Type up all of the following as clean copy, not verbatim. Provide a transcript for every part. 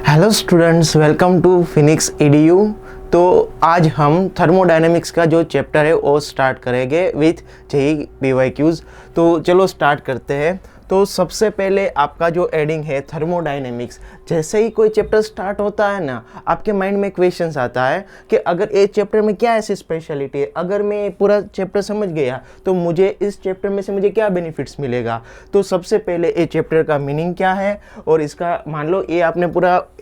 Hello students, welcome to Phoenix EDU. तो आज हम थर्मोडायनेमिक्स का जो चैप्टर है वो स्टार्ट करेंगे विथ जेईई पीवाईक्यूज। तो चलो स्टार्ट करते हैं। तो सबसे पहले आपका जो एडिंग है थर्मोडायनेमिक्स, जैसे ही कोई चैप्टर स्टार्ट होता है ना, आपके माइंड में क्वेश्चंस आता है कि अगर इस चैप्टर में क्या ऐसी स्पेशलिटी है, अगर मैं पूरा चैप्टर समझ गया तो मुझे इस चैप्टर में से मुझे क्या बेनिफिट्स मिलेगा। तो सबसे पहले ये चैप्टर का मीनिंग क्या है और इसका मान लो ये आपने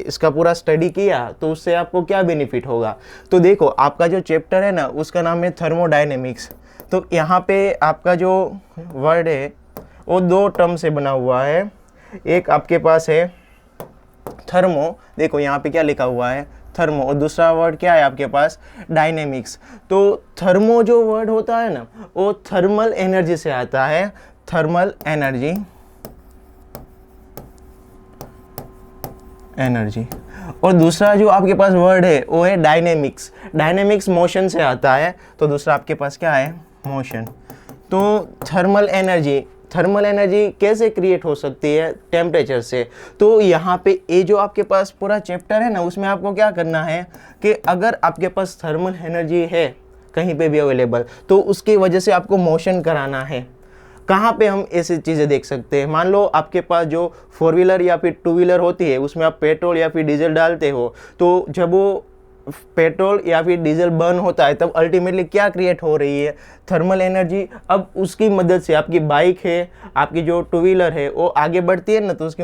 इसका पूरा स्टडी किया तो उससे आपको क्या बेनिफिट होगा। तो देखो, आपका जो चैप्टर है ना उसका नाम है थर्मोडायनेमिक्स। तो यहाँ पे आपका जो वर्ड है वो दो टर्म से बना हुआ है। एक आपके पास है थर्मो, देखो यहाँ पे क्या लिखा हुआ है थर्मो, और दूसरा वर्ड क्या है आपके पास डायनेमिक्स। तो थर्मो जो वर्ड होता है ना वो थर्मल एनर्जी से आता है, थर्मल एनर्जी। और दूसरा जो आपके पास वर्ड है वो है डायनेमिक्स, डायनेमिक्स मोशन से आता है। तो दूसरा आपके पास क्या है, मोशन। तो थर्मल एनर्जी कैसे क्रिएट हो सकती है, टेम्परेचर से। तो यहाँ पे ये जो आपके पास पूरा चैप्टर है ना उसमें आपको क्या करना है कि अगर आपके पास थर्मल एनर्जी है कहीं पे भी अवेलेबल तो उसकी वजह से आपको मोशन कराना है। कहाँ पे हम ऐसी चीज़ें देख सकते हैं, मान लो आपके पास जो 4 व्हीलर या फिर 2 व्हीलर होती है उसमें आप पेट्रोल या फिर डीजल डालते हो, तो जब वो पेट्रोल या फिर डीजल बर्न होता है तब अल्टीमेटली क्या क्रिएट हो रही है, थर्मल एनर्जी। अब उसकी मदद से आपकी बाइक है, आपकी जो 2 व्हीलर है वो आगे बढ़ती है ना, तो उसकी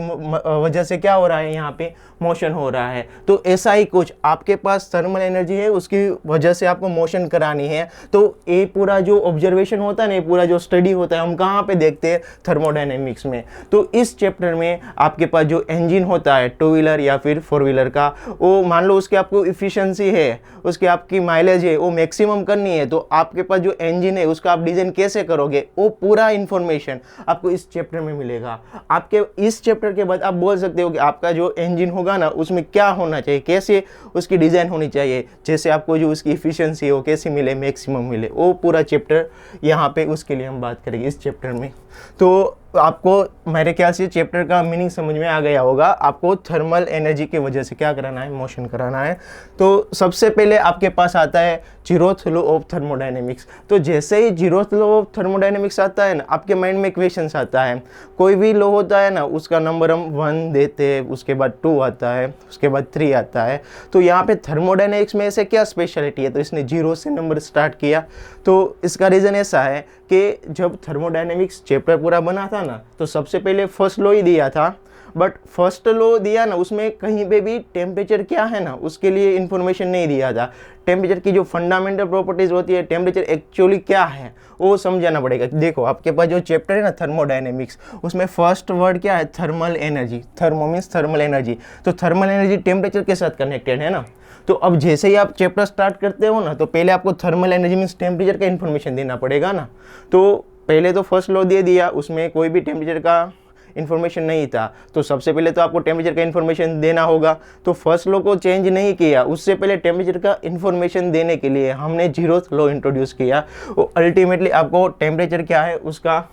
वजह से क्या हो रहा है, यहाँ पे मोशन हो रहा है। तो ऐसा ही कुछ आपके पास थर्मल एनर्जी है, उसकी वजह से आपको मोशन करानी है। तो ये पूरा जो ऑब्जर्वेशन होता है ना, ये पूरा जो स्टडी होता है हम कहाँ पे देखते हैं, थर्मोडायनेमिक्स में। तो इस चैप्टर में आपके पास जो इंजन होता है 2 व्हीलर या फिर 4 व्हीलर का, वो मान लो उसके आपको इफिशिएंसी है, उसकी आपकी माइलेज है वो मैक्सिमम करनी है, तो आपके पास जो इंजन है उसका आप डिजाइन कैसे करोगे, वो पूरा इंफॉर्मेशन आपको इस चैप्टर में मिलेगा। आपके इस चैप्टर के बाद आप बोल सकते हो कि आपका जो इंजन होगा ना उसमें क्या होना चाहिए, कैसे उसकी डिजाइन होनी चाहिए, जैसे आपको जो उसकी इफिशिएंसी हो कैसे मिले, मैक्सिमम मिले, वो पूरा चैप्टर यहाँ पे उसके लिए हम बात करेंगे इस चैप्टर में। तो आपको मेरे ख्याल से चैप्टर का मीनिंग समझ में आ गया होगा। आपको थर्मल एनर्जी की वजह से क्या कराना है, मोशन कराना है। तो सबसे पहले आपके पास आता है जीरोथ लॉ ऑफ थर्मोडायनेमिक्स। तो जैसे ही जीरोथ लॉ ऑफ थर्मोडायनेमिक्स आता है ना, आपके माइंड में क्वेश्चंस आता है। कोई भी लॉ होता है ना उसका नंबर हम 1 देते हैं, उसके बाद 2 आता है, उसके बाद 3 आता है। तो यहाँ पे थर्मोडायनेमिक्स में ऐसे क्या स्पेशलिटी है, तो इसने 0 से नंबर स्टार्ट किया। तो इसका रीज़न ऐसा है कि जब थर्मोडायनेमिक्स चैप्टर पूरा बना था ना तो सबसे पहले फर्स्ट लॉ ही दिया था, बट फर्स्ट लॉ दिया ना उसमें कहीं पे भी टेम्परेचर क्या है ना उसके लिए इंफॉर्मेशन नहीं दिया था। टेम्परेचर की जो फंडामेंटल प्रॉपर्टीज होती है, टेम्परेचर एक्चुअली क्या है वो समझाना पड़ेगा। देखो आपके पास जो चैप्टर है ना थर्मोडायनेमिक्स, उसमें फर्स्ट वर्ड क्या है, thermal energy. Thermo means thermal energy. तो थर्मल एनर्जी टेम्परेचर के साथ कनेक्टेड है ना। तो अब जैसे ही आप चैप्टर स्टार्ट करते हो ना तो पहले आपको थर्मल एनर्जी मीन्स टेम्परेचर का इन्फॉर्मेशन देना पड़ेगा ना। तो पहले तो फर्स्ट लॉ दे दिया, उसमें कोई भी टेम्परेचर का इन्फॉर्मेशन नहीं था, तो सबसे पहले तो आपको टेम्परेचर का इन्फॉर्मेशन देना होगा। तो फर्स्ट लॉ को चेंज नहीं किया, उससे पहले टेम्परेचर का इन्फॉर्मेशन देने के लिए हमने जीरोथ लॉ इंट्रोड्यूस किया। वो अल्टीमेटली आपको टेम्परेचर क्या है उसका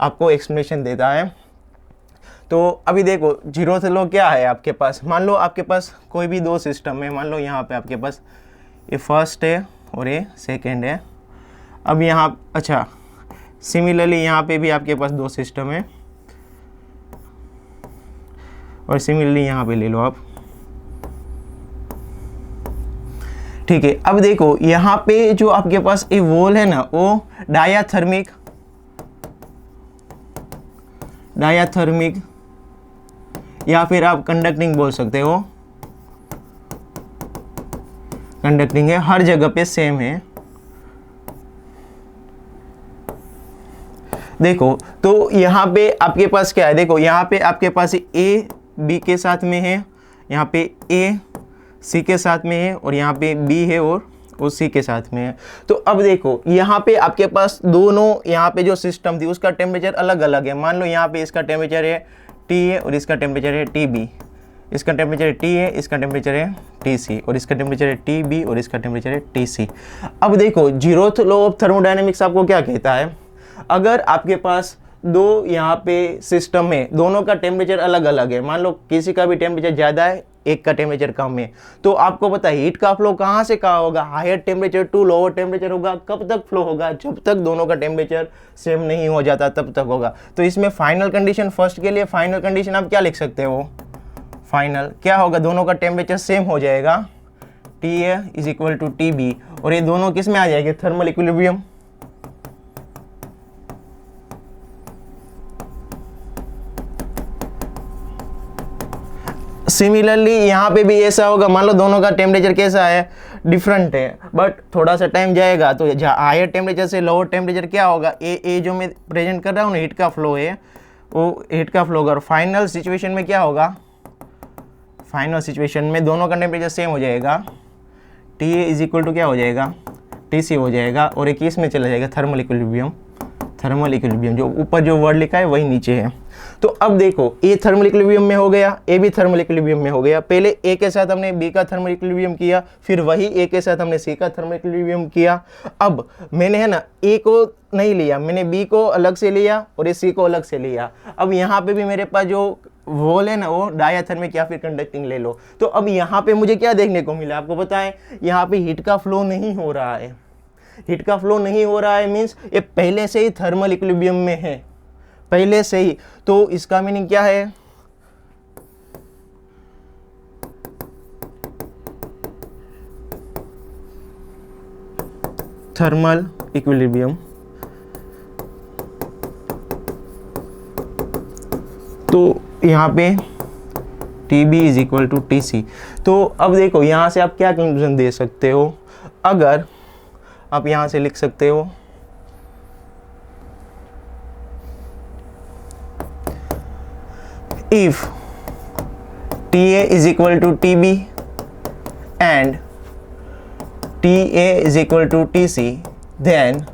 आपको एक्सप्लेनेशन देता है। तो अभी देखो जीरोथ लॉ क्या है आपके पास, मान लो आपके पास कोई भी 2 सिस्टम है, मान लो यहाँ पे आपके पास ये फर्स्ट है और ये सेकेंड है। अब यहाँ अच्छा सिमिलरली यहाँ पे भी आपके पास 2 सिस्टम है और सिमिलरली यहाँ पे ले लो आप, ठीक है। अब देखो यहाँ पे जो आपके पास ये वॉल है ना वो डायाथर्मिक या फिर आप कंडक्टिंग बोल सकते हो, कंडक्टिंग है, हर जगह पे सेम है। देखो तो यहाँ पे आपके पास क्या है, देखो यहाँ पे आपके पास ए बी के साथ में है, यहाँ पे ए सी के साथ में है और यहाँ पे बी है और वो सी के साथ में है। तो अब देखो यहाँ पे आपके पास दोनों यहाँ पे जो सिस्टम थी उसका टेम्परेचर अलग अलग है। मान लो यहाँ पे इसका टेम्परेचर है टी है और इसका टेम्परेचर है टी बी, इसका टेम्परेचर है टी है, इसका टेम्परेचर है टी सी, और इसका टेम्परेचर है टी बी और इसका टेम्परेचर है टी सी। अब देखो जीरोथ लॉ ऑफ थर्मोडायनेमिक्स आपको क्या कहता है, अगर आपके पास दो यहाँ पे सिस्टम है, दोनों का टेम्परेचर अलग अलग है, मान लो किसी का भी टेम्परेचर ज़्यादा है एक का टेम्परेचर कम है। तो आपको पता है हीट का फ्लो कहाँ से कहाँ होगा, higher temperature to lower temperature होगा। कब तक फ्लो होगा, जब तक दोनों का टेम्परेचर सेम नहीं हो जाता तब तक होगा। तो इसमें फाइनल कंडीशन, फर्स्ट के लिए फाइनल कंडीशन आप क्या लिख सकते हो, फाइनल क्या होगा, दोनों का टेम्परेचर सेम हो जाएगा, T A is equal to T B, और ये दोनों किस में आ जाएंगे, थर्मल इक्विलिब्रियम। सिमिलरली यहाँ पे भी ऐसा होगा, मान लो दोनों का टेम्परेचर कैसा है, डिफरेंट है, बट थोड़ा सा टाइम जाएगा तो हायर टेम्परेचर से लोअर टेम्परेचर क्या होगा, ए जो मैं प्रेजेंट कर रहा हूँ ना, हीट का फ्लो है, वो हीट का फ्लो होगा। और फाइनल सिचुएशन में क्या होगा, फाइनल सिचुएशन में दोनों का टेम्परेचर सेम हो जाएगा, T A is equal to क्या हो जाएगा, टी सी हो जाएगा, और एक किस में चला जाएगा, थर्मल इक्विलिब्रियम। थर्मल इक्विलिब्रियम जो ऊपर जो वर्ड लिखा है वही नीचे है। तो अब देखो ए थर्मल इक्विलिब्रियम में हो गया, ए भी थर्मल इक्विलिब्रियम में हो गया। पहले ए के साथ हमने बी का थर्मल इक्विलिब्रियम किया, फिर वही ए के साथ हमने सी का थर्मल इक्विलिब्रियम किया। अब मैंने है ना ए को नहीं लिया, मैंने बी को अलग से लिया और ये सी को अलग से लिया। अब यहाँ पे भी मेरे पास जो वॉल है ना वो डायाथर्मिक या फिर कंडक्टिंग ले लो। तो अब यहाँ पे मुझे क्या देखने को मिला, आपको पता है यहाँ पे हीट का फ्लो नहीं हो रहा है। हीट का फ्लो नहीं हो रहा है मीन्स ये पहले से ही थर्मल इक्विलिब्रियम में है, पहले से ही। तो इसका मीनिंग क्या है, थर्मल इक्विलिब्रियम। तो यहाँ पे T B is equal to T C. तो अब देखो यहाँ से आप क्या कंक्लूजन दे सकते हो, अगर आप यहाँ से लिख सकते हो if T A is equal to T B and T A is equal to T C, then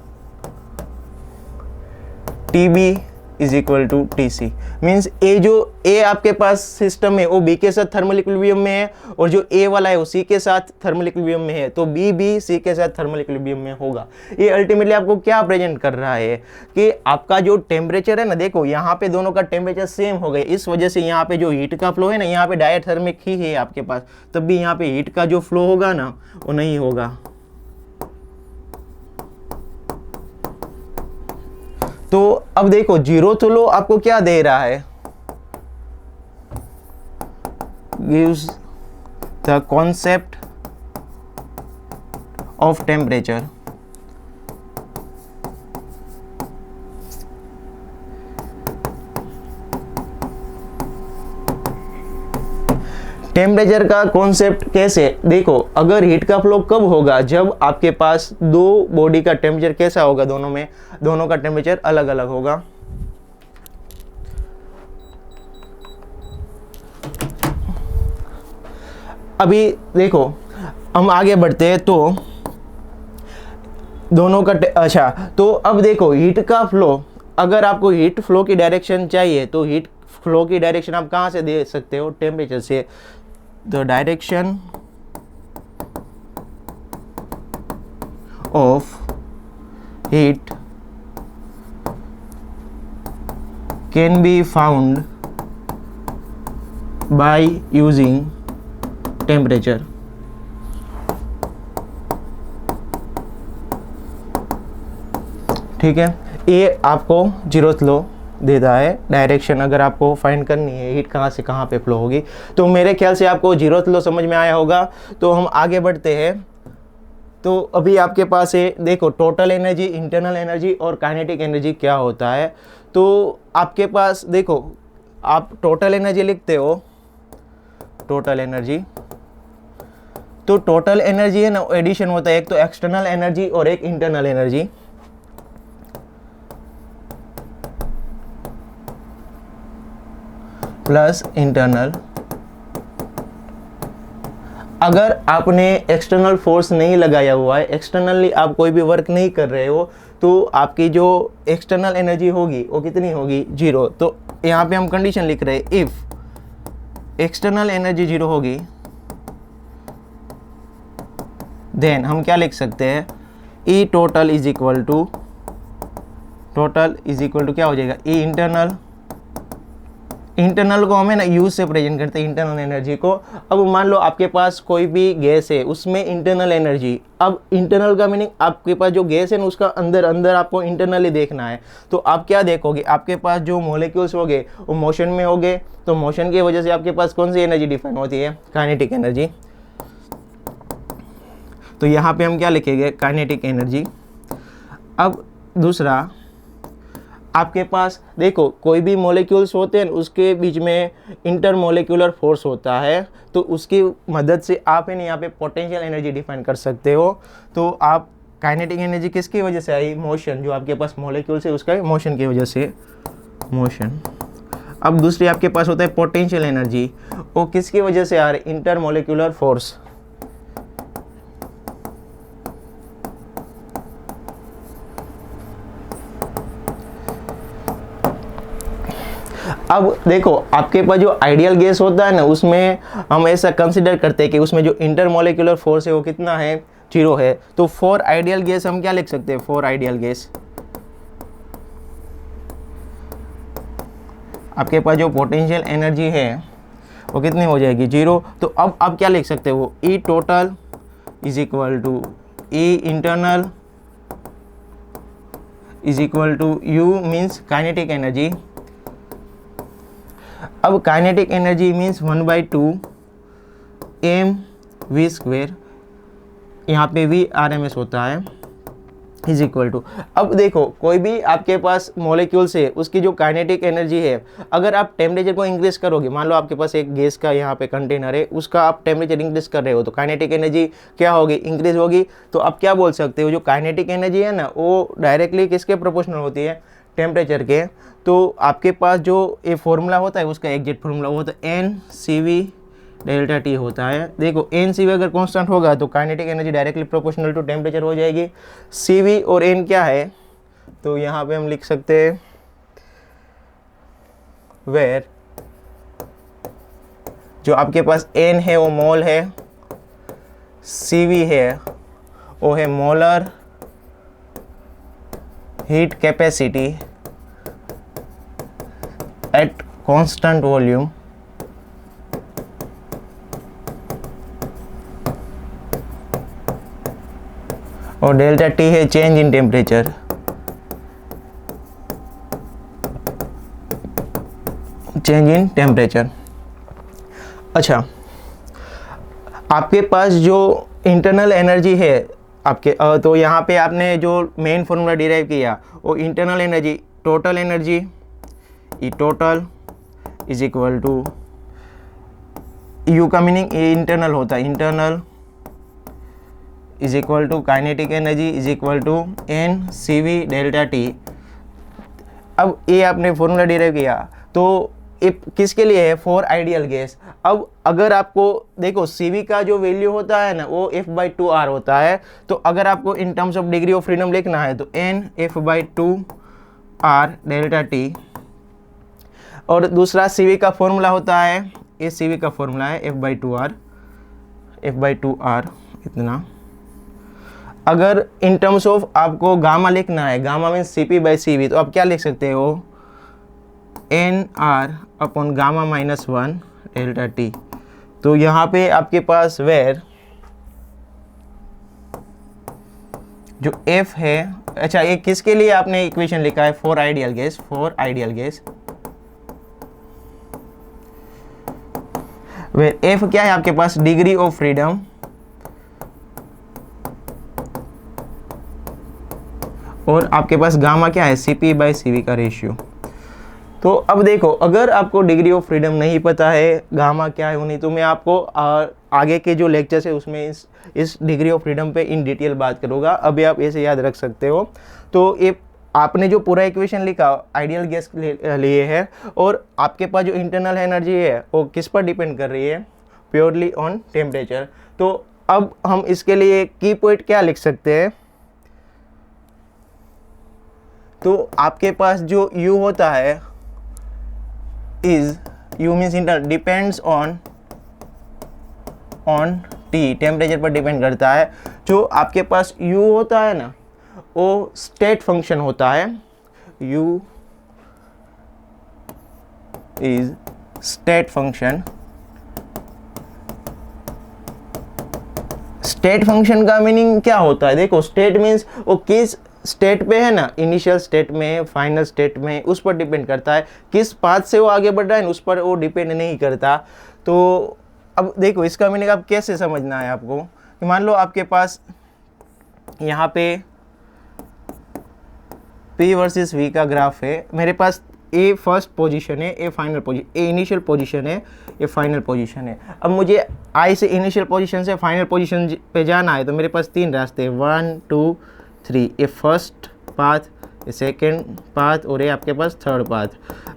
T B is equal to T C. Means A जो ए आपके पास सिस्टम है वो बी के साथ थर्मल इक्विलिब्रियम में है, और जो ए वाला है वो सी के साथ थर्मल इक्विलिब्रियम में है, तो बी भी सी के साथ थर्मल इक्विलिब्रियम में होगा। ये अल्टीमेटली आपको क्या प्रेजेंट कर रहा है कि आपका जो टेम्परेचर है ना, देखो यहाँ पे दोनों का टेम्परेचर सेम हो गया, इस वजह से यहाँ पे जो हीट का फ्लो है ना, यहाँ पे डायथर्मिक ही है आपके पास, तब भी यहाँ पे हीट का जो फ्लो होगा ना वो नहीं होगा। तो अब देखो जीरो तो लो आपको क्या दे रहा है, gives the concept of temperature. Temperature का कॉन्सेप्ट कैसे, देखो अगर हीट का फ्लो कब होगा, जब आपके पास दो बॉडी का टेम्परेचर कैसा होगा, दोनों का टेम्परेचर अलग अलग होगा। अभी देखो हम आगे बढ़ते हैं, तो दोनों का अच्छा, तो अब देखो हीट का फ्लो, अगर आपको हीट फ्लो की डायरेक्शन चाहिए तो हीट फ्लो की डायरेक्शन आप कहाँ से दे सकते हो, टेम्परेचर से। The direction of heat can be found by using temperature। ठीक है, ये आपको जीरोथ लॉ देता है डायरेक्शन, अगर आपको फाइंड करनी है हीट कहाँ से कहाँ पे फ्लो होगी। तो मेरे ख्याल से आपको जीरोथ लॉ समझ में आया होगा। तो हम आगे बढ़ते हैं। तो अभी आपके पास है, देखो टोटल एनर्जी, इंटरनल एनर्जी और काइनेटिक एनर्जी क्या होता है। तो आपके पास देखो, आप टोटल एनर्जी लिखते हो, टोटल एनर्जी, तो टोटल एनर्जी है ना एडिशन होता है, एक तो एक्सटर्नल एनर्जी और एक इंटरनल एनर्जी। Plus internal. अगर आपने एक्सटर्नल फोर्स नहीं लगाया हुआ है, एक्सटर्नली आप कोई भी वर्क नहीं कर रहे हो, तो आपकी जो एक्सटर्नल एनर्जी होगी वो कितनी होगी, जीरो। तो यहाँ पे हम कंडीशन लिख रहे हैं, इफ एक्सटर्नल एनर्जी जीरो होगी, देन हम क्या लिख सकते हैं, E total is equal to, total is equal to क्या हो जाएगा, ई इंटरनल इंटरनल को हमें ना यू से प्रेजेंट करते हैं, इंटरनल एनर्जी को। अब मान लो आपके पास कोई भी गैस है, उसमें इंटरनल एनर्जी, अब इंटरनल का मीनिंग आपके पास जो गैस है ना उसका अंदर अंदर आपको इंटरनली देखना है। तो आप क्या देखोगे, आपके पास जो मॉलिक्यूल्स हो गए वो मोशन में हो गए, तो मोशन की वजह से आपके पास कौन सी एनर्जी डिफाइन होती है, काइनेटिक एनर्जी। तो यहाँ पे हम क्या लिखेंगे, काइनेटिक एनर्जी। अब दूसरा, आपके पास देखो कोई भी मॉलिक्यूल्स होते हैं उसके बीच में इंटरमोलिकुलर फोर्स होता है, तो उसकी मदद से आप है ना यहाँ पे पोटेंशियल एनर्जी डिफाइन कर सकते हो। तो आप काइनेटिक एनर्जी किसकी वजह से आई, मोशन, जो आपके पास मॉलिक्यूल्स है उसका मोशन की वजह से, मोशन। अब दूसरी आपके पास होता है पोटेंशियल एनर्जी, वो किसकी वजह से आ रही, इंटरमोलिकुलर फोर्स। अब देखो आपके पास जो आइडियल गैस होता है ना उसमें हम ऐसा कंसिडर करते हैं कि उसमें जो इंटरमोलिकुलर फोर्स है वो कितना है, 0 है। तो फॉर आइडियल गैस हम क्या लिख सकते हैं, फॉर आइडियल गैस आपके पास जो पोटेंशियल एनर्जी है वो कितनी हो जाएगी, 0। तो अब आप क्या लिख सकते हो, E total is equal to E internal is equal to U means kinetic energy. अब kinetic energy means 1/2 m v square, यहाँ पे v RMS होता है, इज इक्वल टू। अब देखो कोई भी आपके पास मॉलिक्यूल्स है उसकी जो काइनेटिक एनर्जी है, अगर आप टेम्परेचर को इंक्रीज करोगे, मान लो आपके पास एक गैस का यहाँ पे कंटेनर है, उसका आप टेम्परेचर इंक्रीज कर रहे हो तो काइनेटिक एनर्जी क्या होगी, इंक्रीज होगी। तो आप क्या बोल सकते हो, जो काइनेटिक एनर्जी है ना वो डायरेक्टली किसके प्रोपोर्शनल होती है, टेम्परेचर के। तो आपके पास जो ये फॉर्मूला होता है उसका एग्जैक्ट फॉर्मूला वो तो NCV डेल्टा T होता है। देखो NCV अगर कांस्टेंट होगा तो kinetic energy directly proportional to temperature हो जाएगी। CV और N क्या है, तो यहाँ पे हम लिख सकते हैं वेयर जो आपके पास N है वो मोल है, CV है वो है molar heat capacity at constant volume, और डेल्टा T है change in temperature. Change in temperature. अच्छा, आपके पास जो इंटरनल एनर्जी है आपके तो यहाँ पे आपने जो मेन फॉर्मूला डिराइव किया वो internal energy, total energy E total is equal to U का मीनिंग ए इंटरनल होता है, internal is equal to kinetic energy is equal to NCV delta T। अब ये आपने फॉर्मूला डिराइव किया तो ये किसके लिए है, फॉर आइडियल गैस। अब अगर आपको देखो CV का जो वैल्यू होता है ना वो F/2R होता है, तो अगर आपको in terms of degree of freedom लिखना है तो N F/2R डेल्टा T। और दूसरा CV का फॉर्मूला होता है, ये CV का फॉर्मूला है F/2R इतना। अगर इन टर्म्स ऑफ आपको गामा लिखना है, गामा मीन्स CP/CV, तो आप क्या लिख सकते हो, NR upon gamma -1 delta T। तो यहाँ पे आपके पास वेर जो F है, अच्छा ये किसके लिए आपने इक्वेशन लिखा है, for ideal gas, for ideal gas. Where F क्या है आपके पास, डिग्री ऑफ फ्रीडम, और आपके पास गामा क्या है, CP/CV का रेशियो। तो अब देखो अगर आपको डिग्री ऑफ फ्रीडम नहीं पता है, गामा क्या है वो नहीं, तो मैं आपको आगे के जो लेक्चर्स है उसमें इस डिग्री ऑफ फ्रीडम पे इन डिटेल बात करूँगा, अभी आप ऐसे याद रख सकते हो। तो ये आपने जो पूरा इक्वेशन लिखा आइडियल गैस लिए है, और आपके पास जो इंटरनल एनर्जी है वो किस पर डिपेंड कर रही है, प्योरली ऑन टेम्परेचर। तो अब हम इसके लिए की पॉइंट क्या लिख सकते हैं, तो आपके पास जो U होता है is U means internal depends on T, temperature पर डिपेंड करता है। जो आपके पास U होता है ना वो स्टेट फंक्शन होता है, U is state function. State function का मीनिंग क्या होता है? देखो स्टेट मीन्स वो किस स्टेट पे है ना, इनिशियल स्टेट में, फाइनल स्टेट में, उस पर डिपेंड करता है। किस पाथ से वो आगे बढ़ रहा है उस पर वो डिपेंड नहीं करता। तो अब देखो इसका मीनिंग आप कैसे समझना है आपको कि मान लो आपके पास यहाँ पे P वर्सेस V का ग्राफ है, मेरे पास ए फर्स्ट पोजीशन है, A final position, A initial position है, ये फाइनल पोजीशन है। अब मुझे आई से इनिशियल पोजीशन से फाइनल पोजीशन पे जाना है, तो मेरे पास तीन रास्ते हैं, 1 2 3। ये फर्स्ट पाथ, ये सेकेंड पाथ और ये आपके पास थर्ड पाथ।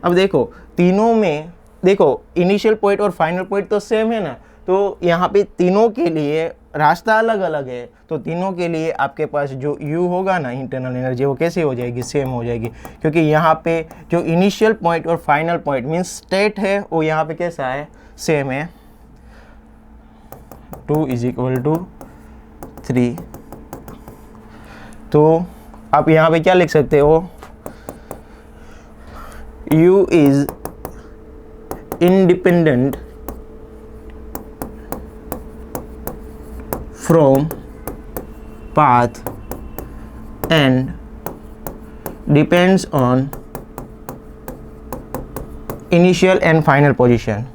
अब देखो तीनों में देखो इनिशियल पॉइंट और फाइनल पॉइंट तो सेम है ना, तो यहाँ पे तीनों के लिए रास्ता अलग अलग है। तो तीनों के लिए आपके पास जो U होगा ना, इंटरनल एनर्जी, वो कैसे हो जाएगी? सेम हो जाएगी, क्योंकि यहाँ पे जो इनिशियल पॉइंट और फाइनल पॉइंट मीन्स स्टेट है वो यहाँ पे कैसा है? सेम है। 2 = 3। तो आप यहाँ पे क्या लिख सकते हो? U is independent from path and depends on initial and final position।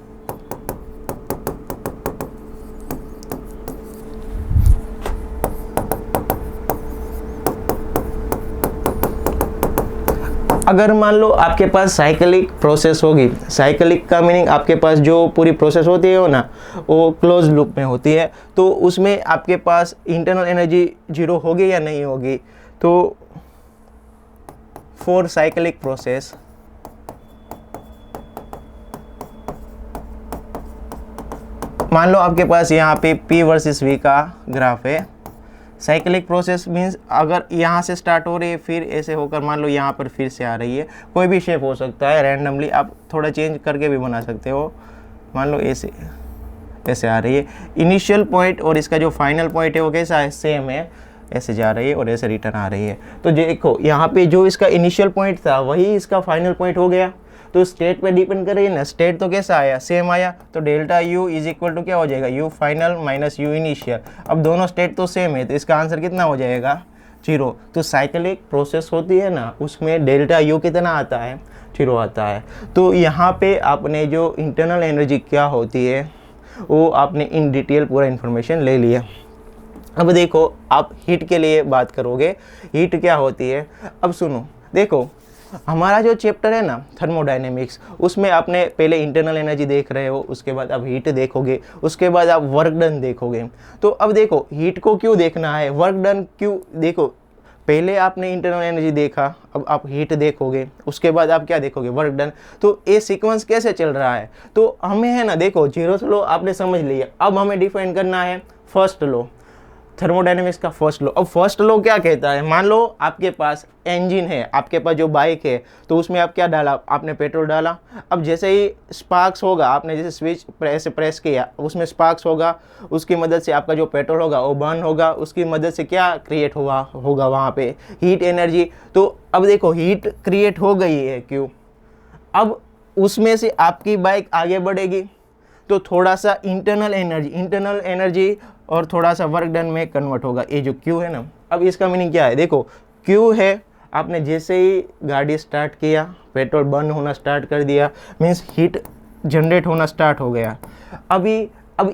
अगर मान लो आपके पास साइक्लिक प्रोसेस होगी, साइक्लिक का मीनिंग आपके पास जो पूरी प्रोसेस होती है वो ना, वो क्लोज लूप में होती है, तो उसमें आपके पास इंटरनल एनर्जी 0 होगी या नहीं होगी? तो फॉर साइक्लिक प्रोसेस मान लो आपके पास यहाँ पे P वर्सेस V का ग्राफ है। साइक्लिक प्रोसेस मीन्स अगर यहाँ से स्टार्ट हो रही है फिर ऐसे होकर मान लो यहाँ पर फिर से आ रही है, कोई भी शेप हो सकता है, रैंडमली आप थोड़ा चेंज करके भी बना सकते हो। मान लो ऐसे ऐसे आ रही है, इनिशियल पॉइंट और इसका जो फाइनल पॉइंट है वो कैसा है? सेम है, ऐसे जा रही है और ऐसे रिटर्न आ रही है। तो देखो यहाँ पे जो इसका इनिशियल पॉइंट था वही इसका फाइनल पॉइंट हो गया। तो स्टेट पे डिपेंड कर रही है ना, स्टेट तो कैसा आया? सेम आया। तो delta U is equal to क्या हो जाएगा? U final minus U initial. अब दोनों स्टेट तो सेम है, तो इसका आंसर कितना हो जाएगा? 0। तो साइक्लिक प्रोसेस होती है ना, उसमें डेल्टा U कितना आता है? 0 आता है। तो यहाँ पे आपने जो इंटरनल एनर्जी क्या होती है वो आपने इन डिटेल पूरा इन्फॉर्मेशन ले लिया। अब देखो आप हीट के लिए बात करोगे, हीट क्या होती है? अब सुनो, देखो हमारा जो चैप्टर है ना थर्मोडायनेमिक्स, उसमें आपने पहले इंटरनल एनर्जी देख रहे हो, उसके बाद आप हीट देखोगे, उसके बाद आप वर्क डन देखोगे। तो अब देखो हीट को क्यों देखना है, वर्क डन क्यों? देखो पहले आपने इंटरनल एनर्जी देखा, अब आप हीट देखोगे, उसके बाद आप क्या देखोगे? Work done. तो ये सीक्वेंस कैसे चल रहा है? तो हमें है ना, देखो जीरोथ लॉ आपने समझ लिया, अब हमें डिफाइन करना है फर्स्ट लॉ, थर्मोडायनेमिक्स का फर्स्ट लॉ। अब फर्स्ट लॉ क्या कहता है? मान लो आपके पास इंजन है, आपके पास जो बाइक है, तो उसमें आप क्या डाला? आपने पेट्रोल डाला। अब जैसे ही स्पार्क्स होगा, आपने जैसे स्विच प्रेस किया, उसमें स्पार्क्स होगा, उसकी मदद से आपका जो पेट्रोल होगा वो बर्न होगा, उसकी मदद से क्या क्रिएट होगा वहाँ पे? Heat energy. तो अब देखो हीट क्रिएट हो गई है, क्यों? अब उसमें से आपकी बाइक आगे बढ़ेगी, तो थोड़ा सा इंटरनल एनर्जी और थोड़ा सा वर्क डन में कन्वर्ट होगा, ये जो Q है ना। अब इसका मीनिंग क्या है? देखो Q है, आपने जैसे ही गाड़ी स्टार्ट किया, पेट्रोल बर्न होना स्टार्ट कर दिया, मीन्स हीट जनरेट होना स्टार्ट हो गया। अब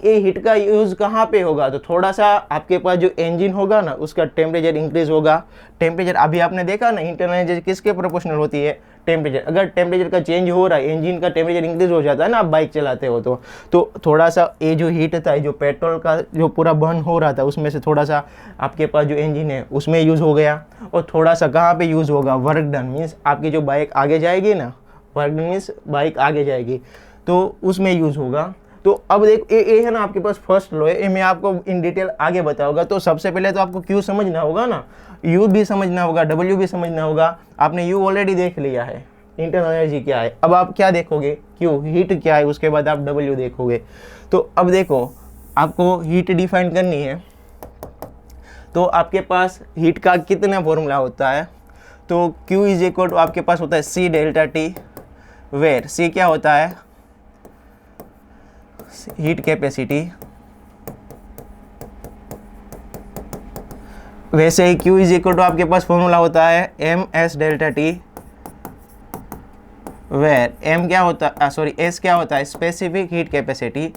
ये हीट का यूज़ कहाँ पे होगा? तो थोड़ा सा आपके पास जो इंजन होगा ना, उसका टेम्परेचर इंक्रीज होगा। टेम्परेचर अभी आपने देखा ना, इंटरनल एनर्जी किसके प्रोपोर्शनल होती है? टेम्परेचर। अगर टेम्परेचर का चेंज हो रहा है, इंजन का टेम्परेचर इंक्रीज हो जाता है ना, आप बाइक चलाते हो तो थोड़ा सा ये जो हीट था, जो पेट्रोल का जो पूरा बर्न हो रहा था, उसमें से थोड़ा सा आपके पास जो इंजन है उसमें यूज़ हो गया। और थोड़ा सा कहाँ पे यूज़ होगा? Work done. मीन्स आपकी जो बाइक आगे जाएगी ना, वर्क डन मीन्स बाइक आगे जाएगी, तो उसमें यूज़ होगा। तो अब देख ये है ना आपके पास फर्स्ट लॉ है, ये मैं आपको इन डिटेल आगे बताऊंगा। तो सबसे पहले तो आपको Q समझना होगा ना, U भी समझना होगा, W भी समझना होगा। आपने U ऑलरेडी देख लिया है, इंटरनल एनर्जी क्या है। अब आप क्या देखोगे? Q हीट क्या है, उसके बाद आप W देखोगे। तो अब देखो आपको हीट डिफाइन करनी है, तो आपके पास हीट का कितना फॉर्मूला होता है? तो Q इज इक्वल टू आपके पास होता है C delta T where C क्या होता है, हीट कैपेसिटी, वैसे ही Q इज इक्वल टू आपके पास फॉर्मूला होता है M S delta T, where M क्या होता है, सॉरी एस क्या होता है, स्पेसिफिक हीट कैपेसिटी,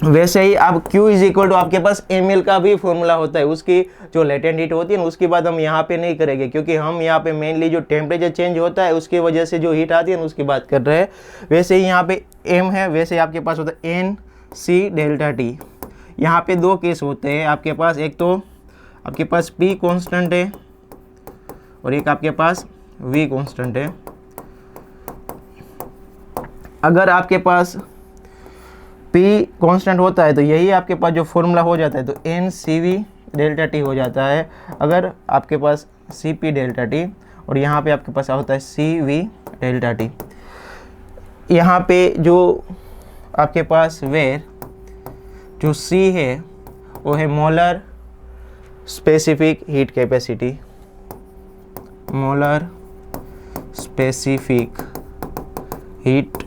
वैसे ही अब Q इज इक्वल टू आपके पास ml का भी फॉर्मूला होता है, उसकी जो लेटेंट हीट होती है ना उसकी बात हम यहाँ पे नहीं करेंगे, क्योंकि हम यहाँ पे मेनली जो टेम्परेचर चेंज होता है उसकी वजह से जो हीट आती है ना उसकी बात कर रहे हैं। वैसे ही यहाँ पे m है, वैसे ही आपके पास होता है एन सी डेल्टा टी। यहाँ पे दो केस होते हैं आपके पास, एक तो आपके पास P कॉन्स्टेंट है और एक आपके पास V कॉन्स्टेंट है। अगर आपके पास P कांस्टेंट होता है तो यही आपके पास जो फॉर्मूला हो जाता है, तो N C V delta T हो जाता है। अगर आपके पास सी पी डेल्टा टी और यहाँ पे आपके पास होता है सी वी डेल्टा टी। यहाँ पे जो आपके पास वेयर जो C है वो है molar specific heat capacity, molar specific heat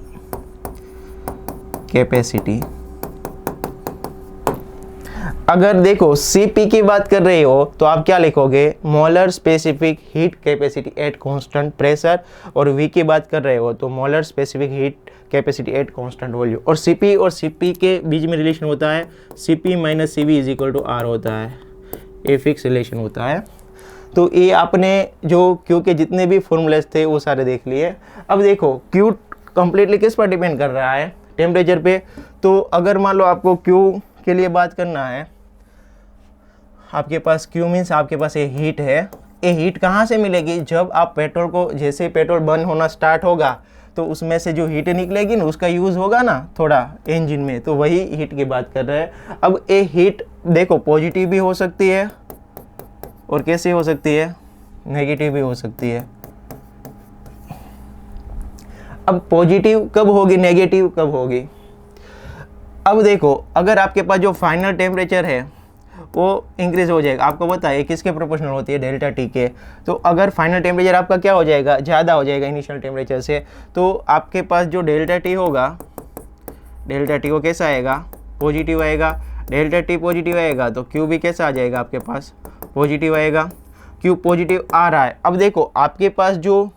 capacity. अगर देखो Cp की बात कर रहे हो तो आप क्या लिखोगे, molar specific heat capacity eight constant pressure, और V की बात कर रहे हो तो molar specific heat capacity at constant volume. और Cp और Cp के बीच में रिलेशन होता है Cp minus Cv is equal to R होता है, ये फिक्स रिलेशन होता है। तो ये आपने जो Q के जितने भी फॉर्मूलेस थे वो सारे देख लिए। अब देखो Q कंप्लीटली किस पर डिपेंड कर रहा है, टेम्परेचर पे। तो अगर मान लो आपको Q के लिए बात करना है, आपके पास Q मीन्स आपके पास ये हीट है। ये हीट कहाँ से मिलेगी, जब आप पेट्रोल को, जैसे पेट्रोल बर्न होना स्टार्ट होगा तो उसमें से जो हीट निकलेगी ना उसका यूज़ होगा ना थोड़ा इंजन में, तो वही हीट की बात कर रहे हैं। अब ये हीट देखो पॉजिटिव भी हो सकती है और कैसे हो सकती है, नेगेटिव भी हो सकती है। अब पॉजिटिव कब होगी, नेगेटिव कब होगी। अब देखो अगर आपके पास जो फाइनल टेम्परेचर है वो इंक्रीज हो जाएगा, आपको पता है किसके प्रोपोर्शनल होती है, डेल्टा टी के। तो अगर फाइनल टेम्परेचर आपका क्या हो जाएगा, ज़्यादा हो जाएगा इनिशियल टेम्परेचर से, तो आपके पास जो डेल्टा टी होगा, डेल्टा टी वो कैसा आएगा, पॉजिटिव आएगा। डेल्टा टी पॉजिटिव आएगा तो Q भी कैसा आ जाएगा आपके पास, पॉजिटिव आएगा। Q पॉजिटिव आ रहा है। अब देखो आपके पास जो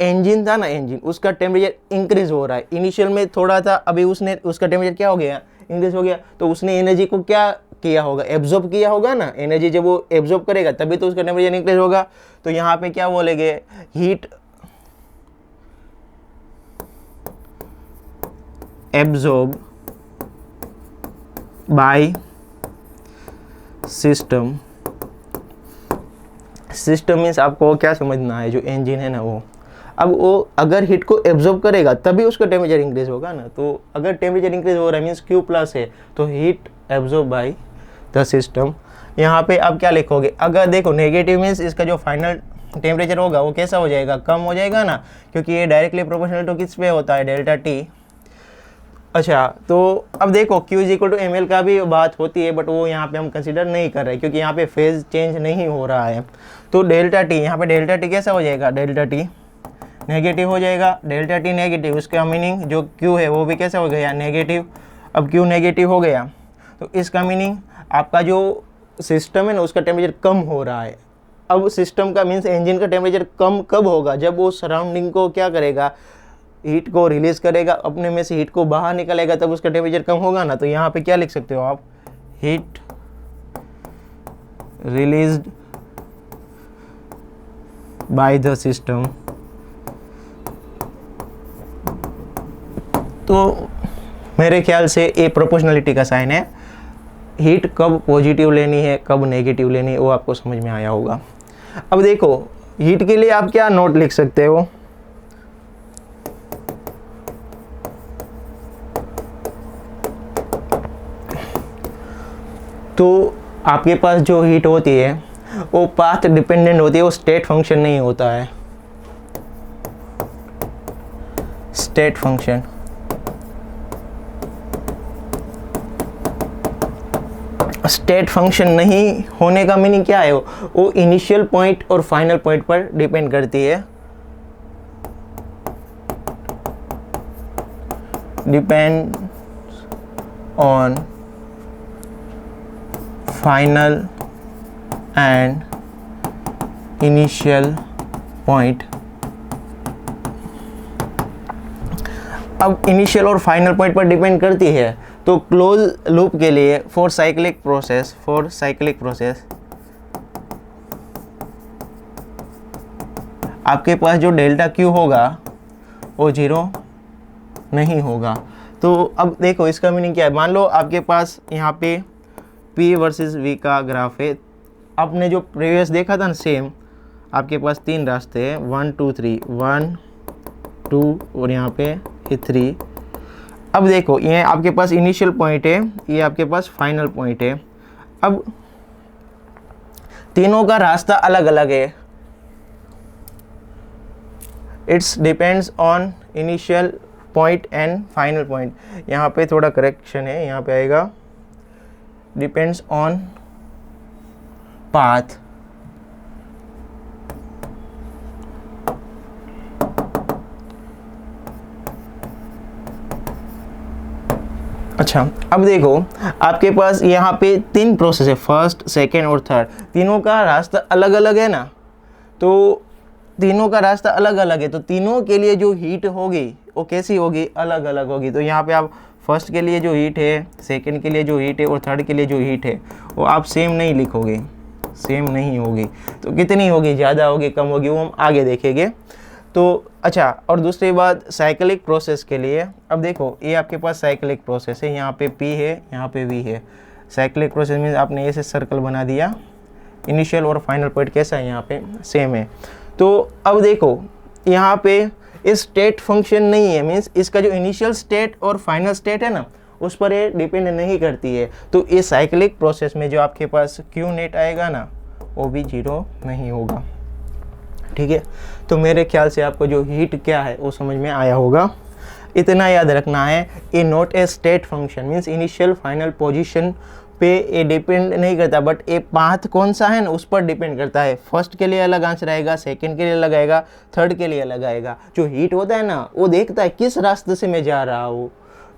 इंजन था ना, इंजन उसका टेम्परेचर इंक्रीज हो रहा है, इनिशियल में थोड़ा था, अभी उसका टेम्परेचर क्या हो गया, इंक्रीज हो गया। तो उसने एनर्जी को क्या किया होगा, एब्जॉर्ब किया होगा ना, एनर्जी जब वो एब्जॉर्ब करेगा तभी तो उसका टेम्परेचर इंक्रीज होगा। तो यहाँ पे क्या बोलेंगे, heat absorb by system. System means आपको क्या समझना है, जो इंजन है ना वो, अब वो अगर हीट को एब्जॉर्ब करेगा तभी उसका टेम्परेचर इंक्रीज होगा ना। तो अगर टेम्परेचर इंक्रीज हो रहा है मीन्स Q प्लस है, तो heat absorb by the system. यहाँ पे आप क्या लिखोगे, अगर देखो नेगेटिव मीन्स इसका जो फाइनल टेम्परेचर होगा वो कैसा हो जाएगा, कम हो जाएगा ना, क्योंकि ये डायरेक्टली प्रोपोर्शनल टू किस पे होता है, डेल्टा टी। अच्छा तो अब देखो Q is equal to ml का भी बात होती है, बट वो यहाँ पे हम कंसिडर नहीं कर रहे क्योंकि यहाँ पे फेज चेंज नहीं हो रहा है। तो डेल्टा टी, यहाँ पे डेल्टा टी कैसा हो जाएगा, डेल्टा टी नेगेटिव हो जाएगा। डेल्टा टी नेगेटिव, उसका मीनिंग जो Q है वो भी कैसा हो गया, नेगेटिव। अब Q नेगेटिव हो गया तो इसका मीनिंग आपका जो सिस्टम है ना उसका टेम्परेचर कम हो रहा है। अब सिस्टम का मीन्स इंजन का टेम्परेचर कम कब होगा, जब वो सराउंडिंग को क्या करेगा, हीट को रिलीज करेगा, अपने में से हीट को बाहर निकलेगा, तब उसका टेम्परेचर कम होगा ना। तो यहाँ पे क्या लिख सकते हो आप, heat released by the system. तो मेरे ख्याल से ये प्रोपोर्शनलिटी का साइन है, हीट कब पॉजिटिव लेनी है कब नेगेटिव लेनी है वो आपको समझ में आया होगा। अब देखो हीट के लिए आप क्या नोट लिख सकते हो, तो आपके पास जो हीट होती है वो पाथ डिपेंडेंट होती है, वो स्टेट फंक्शन नहीं होता है, स्टेट फंक्शन। स्टेट फंक्शन नहीं होने का मीनिंग क्या है, वो इनिशियल पॉइंट और फाइनल पॉइंट पर डिपेंड करती है, depend on final and initial point. अब इनिशियल और फाइनल पॉइंट पर डिपेंड करती है, तो क्लोज लूप के लिए फॉर साइक्लिक प्रोसेस आपके पास जो डेल्टा क्यू होगा वो 0 नहीं होगा। तो अब देखो इसका मीनिंग क्या है, मान लो आपके पास यहाँ पे P वर्सेस V का ग्राफ है, आपने जो प्रीवियस देखा था ना सेम, आपके पास 3 रास्ते हैं 1 2 3, 1 2 और यहाँ पे ये 3। अब देखो ये आपके पास इनिशियल पॉइंट है, ये आपके पास फाइनल पॉइंट है। अब तीनों का रास्ता अलग अलग है, it's depends on initial point and final point. यहाँ पे थोड़ा करेक्शन है, यहाँ पे आएगा डिपेंड्स ऑन पाथ। अच्छा अब देखो आपके पास यहाँ पे 3 प्रोसेस है, फर्स्ट सेकेंड और थर्ड, तीनों का रास्ता अलग अलग है ना, तो तीनों का रास्ता अलग अलग है, तो तीनों के लिए जो हीट होगी वो कैसी होगी, अलग अलग होगी। तो यहाँ पे आप फर्स्ट के लिए जो हीट है, सेकंड के लिए जो हीट है और थर्ड के लिए जो हीट है वो आप सेम नहीं लिखोगे, सेम नहीं होगी। तो कितनी होगी, ज़्यादा होगी कम होगी, वो हम आगे देखेंगे। तो अच्छा, और दूसरी बात साइक्लिक प्रोसेस के लिए, अब देखो ये आपके पास साइक्लिक प्रोसेस है, यहाँ पे P है, यहाँ पे V है। साइक्लिक प्रोसेस मीन्स आपने ऐसे सर्कल बना दिया, इनिशियल और फाइनल पॉइंट कैसा है, यहाँ पे सेम है। तो अब देखो यहाँ पे इस स्टेट फंक्शन नहीं है, मीन्स इसका जो इनिशियल स्टेट और फाइनल स्टेट है ना उस पर ये डिपेंड नहीं करती है। तो ये साइक्लिक प्रोसेस में जो आपके पास Q नेट आएगा ना वो भी 0 नहीं होगा। ठीक है, तो मेरे ख्याल से आपको जो हीट क्या है वो समझ में आया होगा। इतना याद रखना है, ये not a state function, means initial final position पे ये डिपेंड नहीं करता, बट ये पाथ कौन सा है ना उस पर डिपेंड करता है। फर्स्ट के लिए अलग आंसर आएगा, सेकंड के लिए अलग आएगा, थर्ड के लिए अलग आएगा। जो हीट होता है ना वो देखता है किस रास्ते से मैं जा रहा हूँ,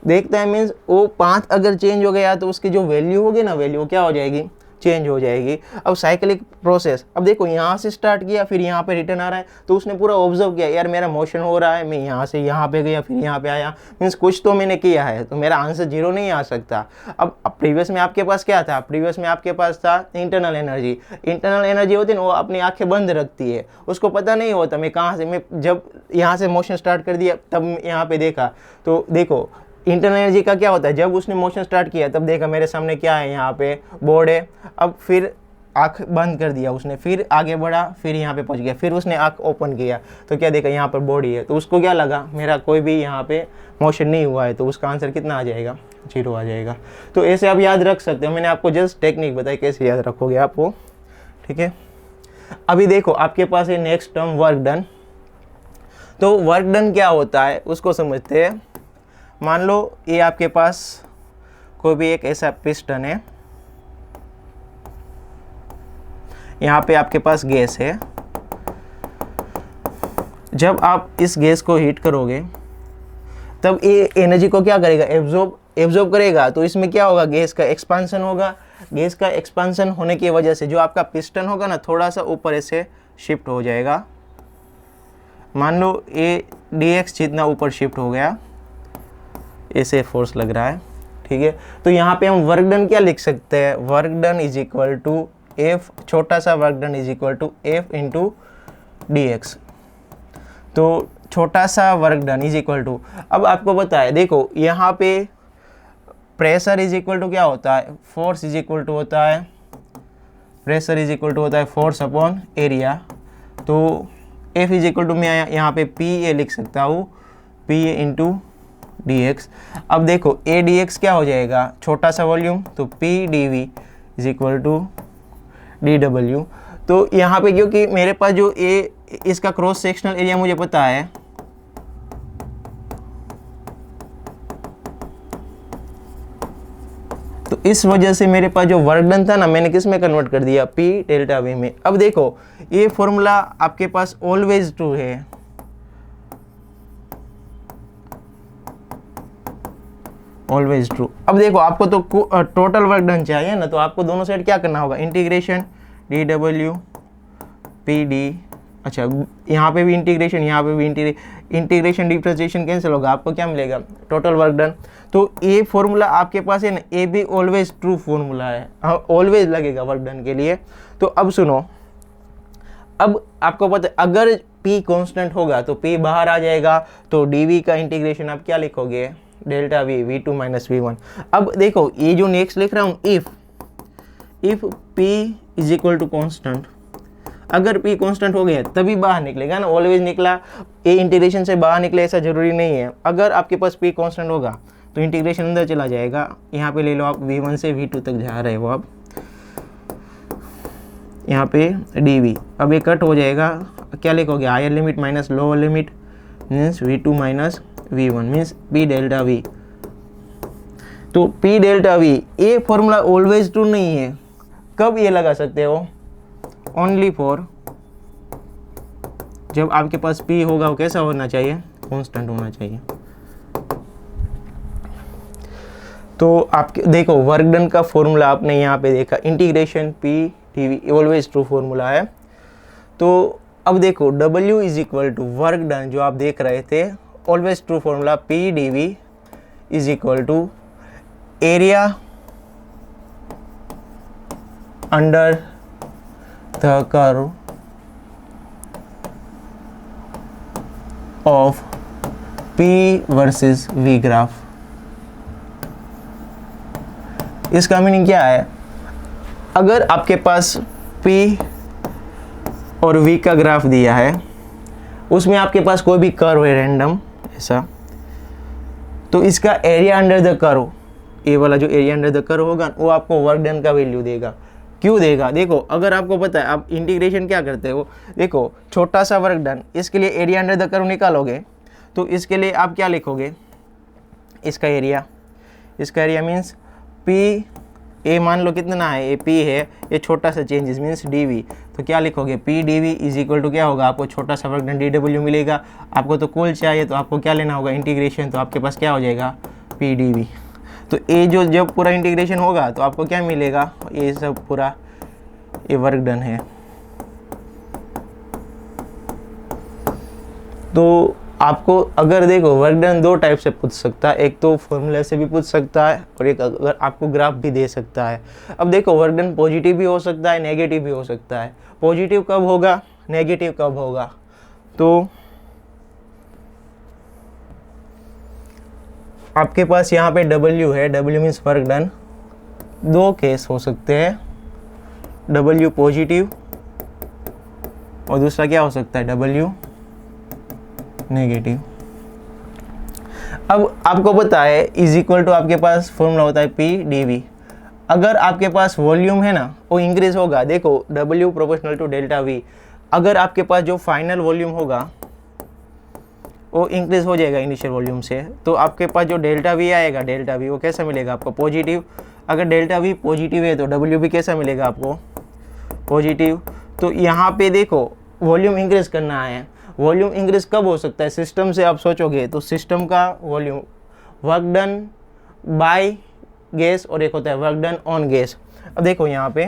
देखता है, मीन्स वो पाथ अगर चेंज हो गया तो उसकी जो वैल्यू होगी ना, वैल्यू क्या हो जाएगी, चेंज हो जाएगी। अब साइक्लिक प्रोसेस, अब देखो यहाँ से स्टार्ट किया फिर यहाँ पे रिटर्न आ रहा है, तो उसने पूरा ऑब्जर्व किया, यार मेरा मोशन हो रहा है, मैं यहाँ से यहाँ पे गया फिर यहाँ पे आया, मीन्स कुछ तो मैंने किया है, तो मेरा आंसर 0 नहीं आ सकता। अब प्रीवियस में आपके पास क्या था, प्रीवियस में आपके पास था इंटरनल एनर्जी। इंटरनल एनर्जी होती है ना वो अपनी आंखें बंद रखती है, उसको पता नहीं होता मैं कहाँ से, मैं जब यहाँ से मोशन स्टार्ट कर दिया तब यहाँ पे देखा, तो देखो इंटरनल एनर्जी का क्या होता है, जब उसने मोशन स्टार्ट किया तब देखा मेरे सामने क्या है, यहाँ पे बोर्ड है। अब फिर आँख बंद कर दिया उसने, फिर आगे बढ़ा, फिर यहाँ पे पहुँच गया, फिर उसने आँख ओपन किया तो क्या देखा, यहाँ पर बॉडी है, तो उसको क्या लगा मेरा कोई भी यहाँ पे मोशन नहीं हुआ है, तो उसका आंसर कितना आ जाएगा, 0 आ जाएगा। तो ऐसे आप याद रख सकते हो, मैंने आपको जस्ट टेक्निक बताई कैसे याद रखोगे आप वो। ठीक है, अभी देखो आपके पास है नेक्स्ट टर्म वर्क डन। तो वर्क डन क्या होता है उसको समझते हैं। मान लो ये आपके पास कोई भी एक ऐसा पिस्टन है, यहाँ पे आपके पास गैस है, जब आप इस गैस को हीट करोगे तब ये एनर्जी को क्या करेगा, एब्जॉर्ब करेगा। तो इसमें क्या होगा, गैस का एक्सपांसन होगा। गैस का एक्सपांसन होने की वजह से जो आपका पिस्टन होगा ना थोड़ा सा ऊपर ऐसे शिफ्ट हो जाएगा। मान लो ये dx जितना ऊपर शिफ्ट हो गया, ऐसे फोर्स लग रहा है। ठीक है, तो यहाँ पे हम वर्क डन क्या लिख सकते हैं, work done is equal to F, छोटा सा work done is equal to F into D X. तो छोटा सा work done is equal to, अब आपको पता है देखो यहाँ पे प्रेशर इज इक्वल टू क्या होता है, फोर्स इज इक्वल टू होता है, प्रेशर इज इक्वल टू होता है फोर्स अपॉन एरिया। तो एफ इज इक्वल टू मैं यहाँ पे पी ए लिख सकता हूँ, P A into D x. अब देखो ए डी एक्स क्या हो जाएगा, छोटा सा वॉल्यूम, तो P D V is equal to D W. तो यहाँ पे क्योंकि मेरे पास जो ए इसका क्रॉस सेक्शनल एरिया मुझे पता है, तो इस वजह से मेरे पास जो वर्क डन था ना, मैंने किस में कन्वर्ट कर दिया, P डेल्टा V में। अब देखो ये फॉर्मूला आपके पास ऑलवेज ट्रू है, ऑलवेज ट्रू। अब देखो आपको तो टोटल वर्क डन चाहिए ना, तो आपको दोनों साइड क्या करना होगा, इंटीग्रेशन dw PD, अच्छा यहाँ पे भी इंटीग्रेशन, यहाँ पे भी इंटीग्रेशन डिफरेंशिएशन कैंसिल होगा, आपको क्या मिलेगा, टोटल वर्क डन। तो ये फॉर्मूला आपके पास है ना, ये भी ऑलवेज ट्रू फॉर्मूला है, ऑलवेज लगेगा वर्क डन के लिए। तो अब सुनो, अब आपको पता है अगर P कांस्टेंट होगा तो P बाहर आ जाएगा, तो dv का इंटीग्रेशन आप क्या लिखोगे, delta V V2 minus V1। अब देखो ये जो नेक्स्ट लिख रहा हूँ, if P is equal to constant, अगर P कांस्टेंट हो गया तभी बाहर निकलेगा ना, ऑलवेज निकला, ये इंटीग्रेशन से बाहर निकले ऐसा जरूरी नहीं है। अगर आपके पास P कांस्टेंट होगा तो इंटीग्रेशन अंदर चला जाएगा, यहाँ पे ले लो आप V1 से V2 तक जा रहे हो, अब यहाँ पे dv, अब ये कट हो जाएगा, क्या लिखोगे, higher limit minus lower limit means V2 minus V1 means P delta V। तो P डेल्टा V ये फॉर्मूला ऑलवेज ट्रू नहीं है, कब ये लगा सकते हो, ओनली फॉर जब आपके पास P होगा वो कैसा होना चाहिए, कांस्टेंट होना चाहिए। तो आपके देखो वर्क डन का फॉर्मूला आपने यहाँ पे देखा, integration P dv always true formula है। तो अब देखो W is equal to work done जो आप देख रहे थे, always true formula P dv is equal to area under the curve of P versus V graph. इसका मीनिंग क्या है, अगर आपके पास P और V का ग्राफ दिया है, उसमें आपके पास कोई भी कर्व है रैंडम ऐसा, तो इसका एरिया अंडर द कर्व, ये वाला जो एरिया अंडर द कर्व होगा वो आपको वर्क डन का वैल्यू देगा। क्यों देगा, देखो अगर आपको पता है आप इंटीग्रेशन क्या करते हो, देखो छोटा सा वर्क डन, इसके लिए एरिया अंडर द कर्व निकालोगे तो इसके लिए आप क्या लिखोगे, इसका एरिया मीन्स P, ए मान लो कितना है, ये P है, ये छोटा सा चेंजेस मीन्स dv, तो क्या लिखोगे, P dv is equal to क्या होगा, आपको छोटा सा वर्क डन dw मिलेगा। आपको तो कुल चाहिए तो आपको क्या लेना होगा, इंटीग्रेशन, तो आपके पास क्या हो जाएगा, P dv। तो ये जो जब पूरा इंटीग्रेशन होगा तो आपको क्या मिलेगा, ये सब पूरा ये वर्क डन है। तो आपको अगर देखो वर्क डन दो टाइप से पूछ सकता है, एक तो फॉर्मूला से भी पूछ सकता है और एक अगर आपको ग्राफ भी दे सकता है। अब देखो वर्क डन पॉजिटिव भी हो सकता है, नेगेटिव भी हो सकता है। पॉजिटिव कब होगा, नेगेटिव कब होगा, तो आपके पास यहाँ पे W है, W मीन्स वर्क डन, दो केस हो सकते हैं, W पॉजिटिव और दूसरा क्या हो सकता है, W नेगेटिव। अब आपको पता है इज इक्वल टू आपके पास फॉर्मूला होता है P dv। अगर आपके पास वॉल्यूम है ना वो इंक्रीज होगा, देखो W proportional to delta V, अगर आपके पास जो फाइनल वॉल्यूम होगा वो इंक्रीज हो जाएगा इनिशियल वॉल्यूम से, तो आपके पास जो डेल्टा V आएगा, डेल्टा V वो कैसा मिलेगा आपको, पॉजिटिव। अगर डेल्टा V पॉजिटिव है तो W भी कैसा मिलेगा आपको, पॉजिटिव। तो यहाँ पे देखो वॉल्यूम इंक्रीज करना है, वॉल्यूम इंक्रीज कब हो सकता है, सिस्टम से आप सोचोगे तो सिस्टम का volume work done by gas और एक होता है वर्क डन ऑन गैस। अब देखो यहाँ पे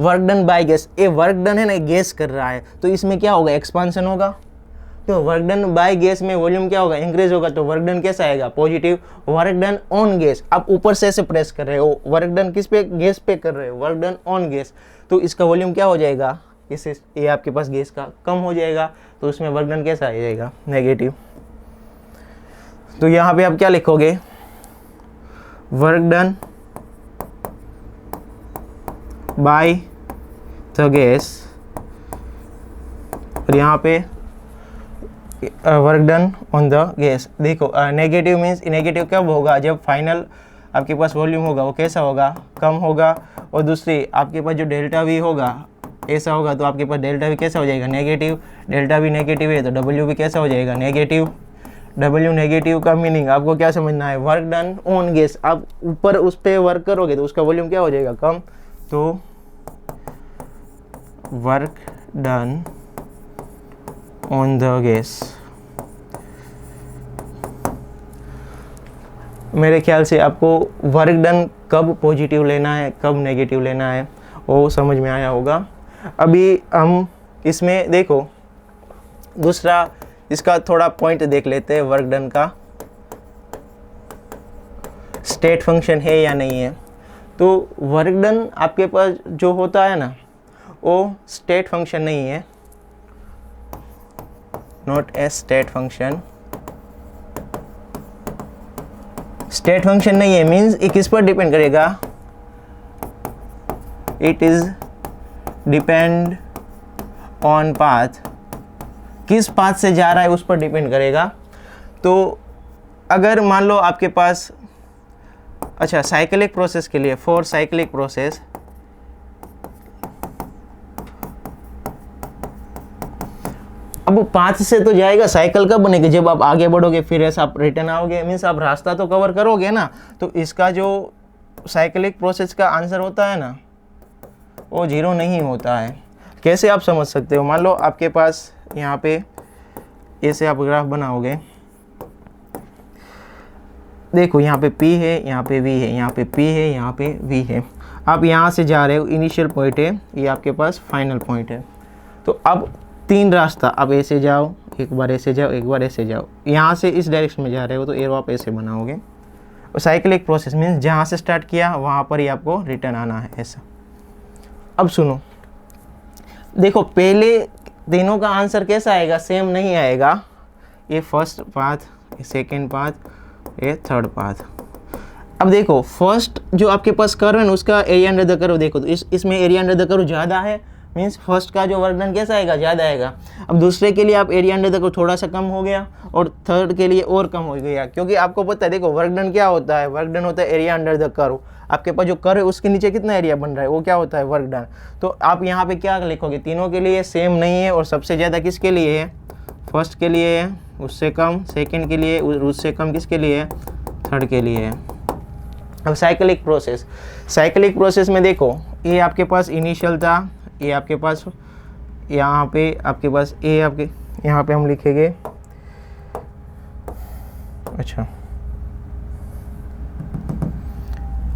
वर्क डन बाय गैस, ये वर्क डन है ना गैस कर रहा है, तो इसमें क्या होगा, एक्सपांशन होगा। तो वर्क डन बाय गैस में वॉल्यूम क्या होगा, इंक्रीज होगा, तो वर्क डन कैसा आएगा, positive. Work done on gas, आप ऊपर से ऐसे प्रेस कर रहे हो, वर्क डन किस पे, गैस पे कर रहे हो, वर्क डन ऑन गैस, तो इसका वॉल्यूम क्या हो जाएगा, इससे ये आपके पास गैस का कम हो जाएगा, तो उसमें वर्क डन कैसा आ जाएगा, नेगेटिव। तो यहाँ पे आप क्या लिखोगे, work done by the gas, और यहाँ पे work done on the gas. देखो नेगेटिव मीन्स नेगेटिव कब होगा, जब फाइनल आपके पास वॉल्यूम होगा वो कैसा होगा, कम होगा। और दूसरी आपके पास जो डेल्टा V होगा ऐसा होगा, तो आपके पास डेल्टा V कैसा हो जाएगा, नेगेटिव। डेल्टा V नेगेटिव है तो W भी कैसा हो जाएगा, नेगेटिव। W नेगेटिव का मीनिंग आपको क्या समझना है, वर्क डन ऑन गैस। आप ऊपर उस पर वर्क करोगे तो उसका वॉल्यूम क्या हो जाएगा, कम। तो work done on the gas. मेरे ख्याल से आपको वर्क डन कब पॉजिटिव लेना है, कब नेगेटिव लेना है, वो समझ में आया होगा। अभी हम इसमें देखो दूसरा इसका थोड़ा पॉइंट देख लेते हैं, वर्क डन का स्टेट फंक्शन है या नहीं है। तो वर्क डन आपके पास जो होता है ना, वो स्टेट फंक्शन नहीं है, not a state function. State function नहीं है मीन्स ये किस पर डिपेंड करेगा, it is depend on path, किस पाथ से जा रहा है उस पर डिपेंड करेगा। तो अगर मान लो आपके पास, अच्छा साइक्लिक प्रोसेस के लिए, फॉर साइक्लिक प्रोसेस अब पाथ से तो जाएगा, साइकिल कब बनेगी, जब आप आगे बढ़ोगे फिर ऐसा आप रिटर्न आओगे, मीन्स आप रास्ता तो कवर करोगे ना। तो इसका जो साइक्लिक प्रोसेस का आंसर होता है ना, वो 0 नहीं होता है। कैसे आप समझ सकते हो, मान लो आपके पास यहाँ पे ऐसे आप ग्राफ बनाओगे, देखो यहाँ पे P है, यहाँ पे V है, यहाँ पे P है, यहाँ पे V है। आप यहाँ से जा रहे हो, इनिशियल पॉइंट है, ये आपके पास फाइनल पॉइंट है। तो अब 3 रास्ता, आप ऐसे जाओ, एक बार ऐसे जाओ, एक बार ऐसे जाओ। यहाँ से इस डायरेक्शन में जा रहे हो तो एरो आप ऐसे बनाओगे। और साइक्लिक प्रोसेस मीन्स जहाँ से स्टार्ट किया वहाँ पर ही आपको रिटर्न आना है, ऐसा। अब सुनो, देखो पहले तीनों का आंसर कैसा आएगा, सेम नहीं आएगा। ये फर्स्ट पाथ, ये सेकेंड पाथ, ये थर्ड पाथ। अब देखो फर्स्ट जो आपके पास कर्व है ना, उसका एरिया अंडर द कर्व देखो, तो इसमें एरिया अंडर द कर्व ज़्यादा है, मीन्स फर्स्ट का जो वर्क डन कैसा आएगा, ज़्यादा आएगा। अब दूसरे के लिए आप एरिया अंडर द कर्व थोड़ा सा कम हो गया, और थर्ड के लिए और कम हो गया, क्योंकि आपको पता है, देखो वर्क डन क्या होता है, वर्क डन होता है एरिया अंडर द कर्व। आपके पास जो कर्व है उसके नीचे कितना एरिया बन रहा है, वो क्या होता है, वर्क डन। तो आप यहाँ पे क्या लिखोगे, तीनों के लिए सेम नहीं है, और सबसे ज़्यादा किसके लिए है, फर्स्ट के लिए है, उससे कम सेकंड के लिए, उससे कम किसके लिए है, थर्ड के लिए है। अब साइक्लिक प्रोसेस में देखो, ये आपके पास इनिशियल था, ये आपके पास यहाँ पे आपके पास ए, आपके यहाँ पे हम लिखेंगे, अच्छा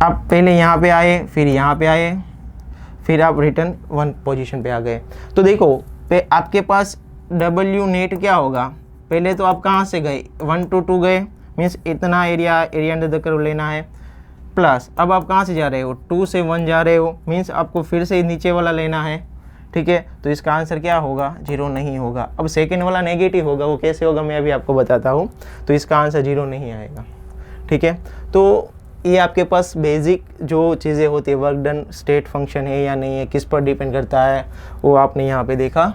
आप पहले यहाँ पे आए, फिर यहाँ पे आए, फिर आप रिटर्न 1 पोजीशन पे आ गए। तो देखो आपके पास W नेट क्या होगा, पहले तो आप कहाँ से गए, 1 to 2 गए, मीन्स इतना एरिया अंडर द कर्व लेना है, प्लस अब आप कहाँ से जा रहे हो, 2 से 1 जा रहे हो, मीन्स आपको फिर से नीचे वाला लेना है, ठीक है। तो इसका आंसर क्या होगा, 0 नहीं होगा। अब सेकेंड वाला नेगेटिव होगा, वो कैसे होगा मैं अभी आपको बताता हूँ। तो इसका आंसर 0 नहीं आएगा, ठीक है। तो ये आपके पास बेसिक जो चीज़ें होती है, वर्क डन स्टेट फंक्शन है या नहीं है, किस पर डिपेंड करता है, वो आपने यहाँ पे देखा।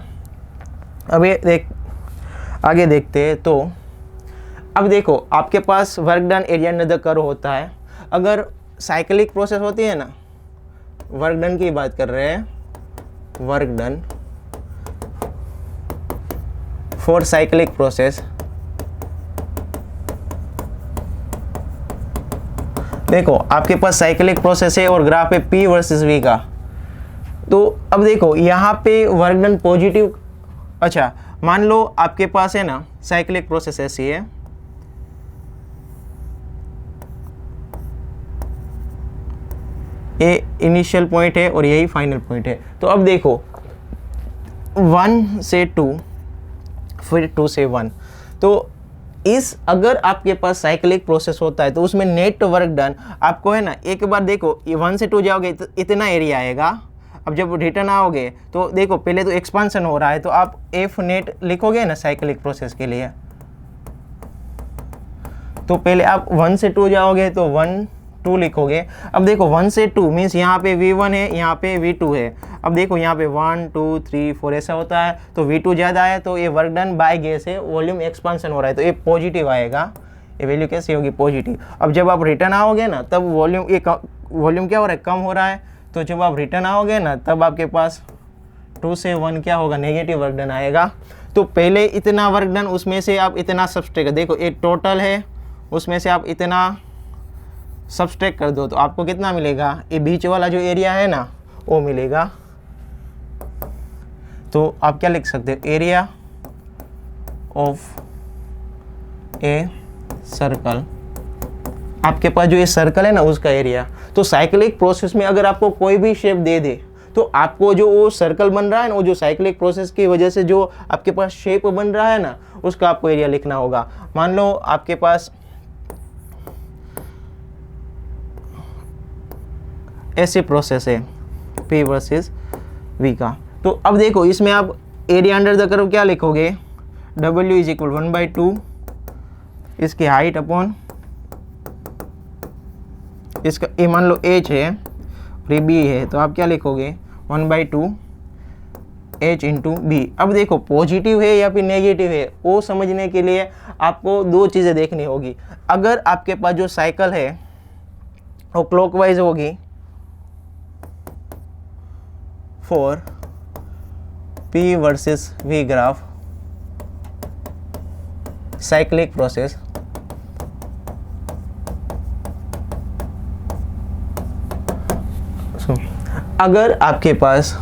अब ये आगे देखते हैं। तो अब देखो आपके पास work done area under the curve होता है। अगर साइक्लिक प्रोसेस होती है ना, वर्क डन की बात कर रहे हैं, work done for cyclic process, देखो आपके पास साइक्लिक प्रोसेस है और ग्राफ है P वर्सेस V का। तो अब देखो यहाँ पे वर्क डन पॉजिटिव, अच्छा मान लो आपके पास है ना साइक्लिक प्रोसेस ऐसी है, ये इनिशियल पॉइंट है और यही फाइनल पॉइंट है। तो अब देखो 1 से 2, फिर 2 से 1, तो इस अगर आपके पास साइक्लिक प्रोसेस होता है तो उसमें नेट वर्क डन आपको है ना, एक बार देखो ये 1 से 2 जाओगे तो इतना एरिया आएगा। अब जब रिटर्न आओगे तो देखो पहले तो एक्सपांशन हो रहा है, तो आप एफ नेट लिखोगे ना साइक्लिक प्रोसेस के लिए, तो पहले आप 1 से 2 जाओगे तो 1 2 लिखोगे। अब देखो 1 से 2 मीन्स यहाँ पे V1 है, यहाँ पे V2 है। अब देखो यहाँ पे 1 2 3 4 ऐसा होता है, तो V2 ज़्यादा है, तो ये वर्क डन बाय गैस है, वॉल्यूम एक्सपांशन हो रहा है, तो ये पॉजिटिव आएगा, ये वैल्यू कैसी होगी, पॉजिटिव। अब जब आप रिटर्न आओगे ना तब वॉल्यूम वॉल्यूम क्या हो रहा है, कम हो रहा है, तो जब आप रिटर्न आओगे ना तब आपके पास 2 से 1 क्या होगा, नेगेटिव वर्क डन आएगा। तो पहले इतना वर्क डन, उसमें से आप इतना सब्सट्रैक्ट, देखो एक टोटल है, उसमें से आप इतना सब्सट्रैक्ट कर दो तो आपको कितना मिलेगा, ये बीच वाला जो एरिया है ना वो मिलेगा। तो आप क्या लिख सकते हो, एरिया ऑफ ए सर्कल, आपके पास जो ये सर्कल है ना उसका एरिया। तो साइक्लिक प्रोसेस में अगर आपको कोई भी शेप दे दे तो आपको जो वो सर्कल बन रहा है ना, वो जो साइक्लिक प्रोसेस की वजह से जो आपके पास शेप बन रहा है ना, उसका आपको एरिया लिखना होगा। मान लो आपके पास ऐसे प्रोसेस है P वर्सेस V का, तो अब देखो इसमें आप एरिया अंडर द कर्व क्या लिखोगे, W इज इक्वल 1/2 इसकी हाइट अपॉन इसका, ये मान लो H है और ये B है, तो आप क्या लिखोगे 1/2 H इंटू बी। अब देखो पॉजिटिव है या फिर नेगेटिव है वो समझने के लिए आपको दो चीज़ें देखनी होगी। अगर आपके पास जो साइकिल है वो क्लॉकवाइज होगी for P versus V graph cyclic process, अगर आपके पास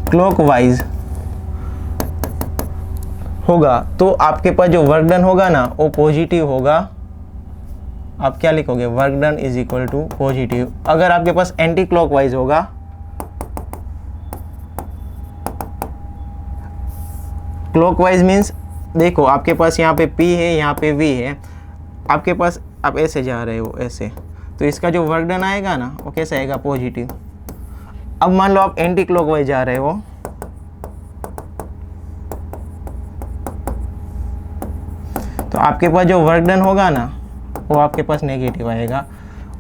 क्लॉकवाइज होगा तो आपके पास जो वर्क डन होगा ना वो पॉजिटिव होगा। आप क्या लिखोगे, work done is equal to positive. अगर आपके पास एंटी क्लॉकवाइज होगा, क्लॉकवाइज मीन्स देखो आपके पास यहाँ पे P है, यहाँ पे V है, आपके पास आप ऐसे जा रहे हो ऐसे, तो इसका जो वर्क डन आएगा ना वो कैसे आएगा, पॉजिटिव। अब मान लो आप एंटी क्लॉकवाइज जा रहे हो, तो आपके पास जो वर्क डन होगा ना वो आपके पास नेगेटिव आएगा।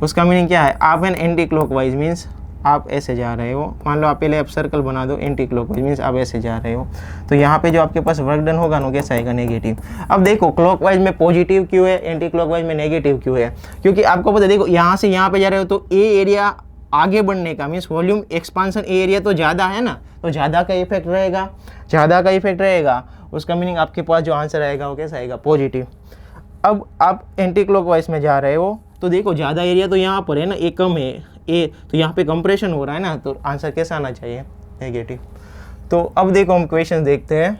उसका मीनिंग क्या है, आप एन एंटी क्लॉकवाइज मीन्स आप ऐसे जा रहे हो, मान लो आप पहले आप सर्कल बना दो, एंटी क्लॉकवाइज मीन्स आप ऐसे जा रहे हो, तो यहाँ पे जो आपके पास वर्क डन होगा ना कैसा आएगा, नेगेटिव। अब देखो क्लॉकवाइज में पॉजिटिव क्यों है, एंटी क्लॉकवाइज में नेगेटिव क्यों है, क्योंकि आपको पता है देखो यहाँ से यहाँ पे जा रहे हो तो ए एरिया आगे बढ़ने का मीन्स वॉल्यूम एक्सपांसन एरिया तो ज़्यादा है ना, तो ज़्यादा का इफेक्ट रहेगा, ज़्यादा का इफेक्ट रहेगा। उसका मीनिंग आपके पास जो आंसर आएगा वो कैसा आएगा, पॉजिटिव। अब आप एंटी क्लॉकवाइज में जा रहे हो तो देखो ज़्यादा एरिया तो यहाँ पर है ना, ए कम है, ए तो यहाँ पे कंप्रेशन हो रहा है ना, तो आंसर कैसा आना चाहिए, नेगेटिव। तो अब देखो हम क्वेश्चन देखते हैं।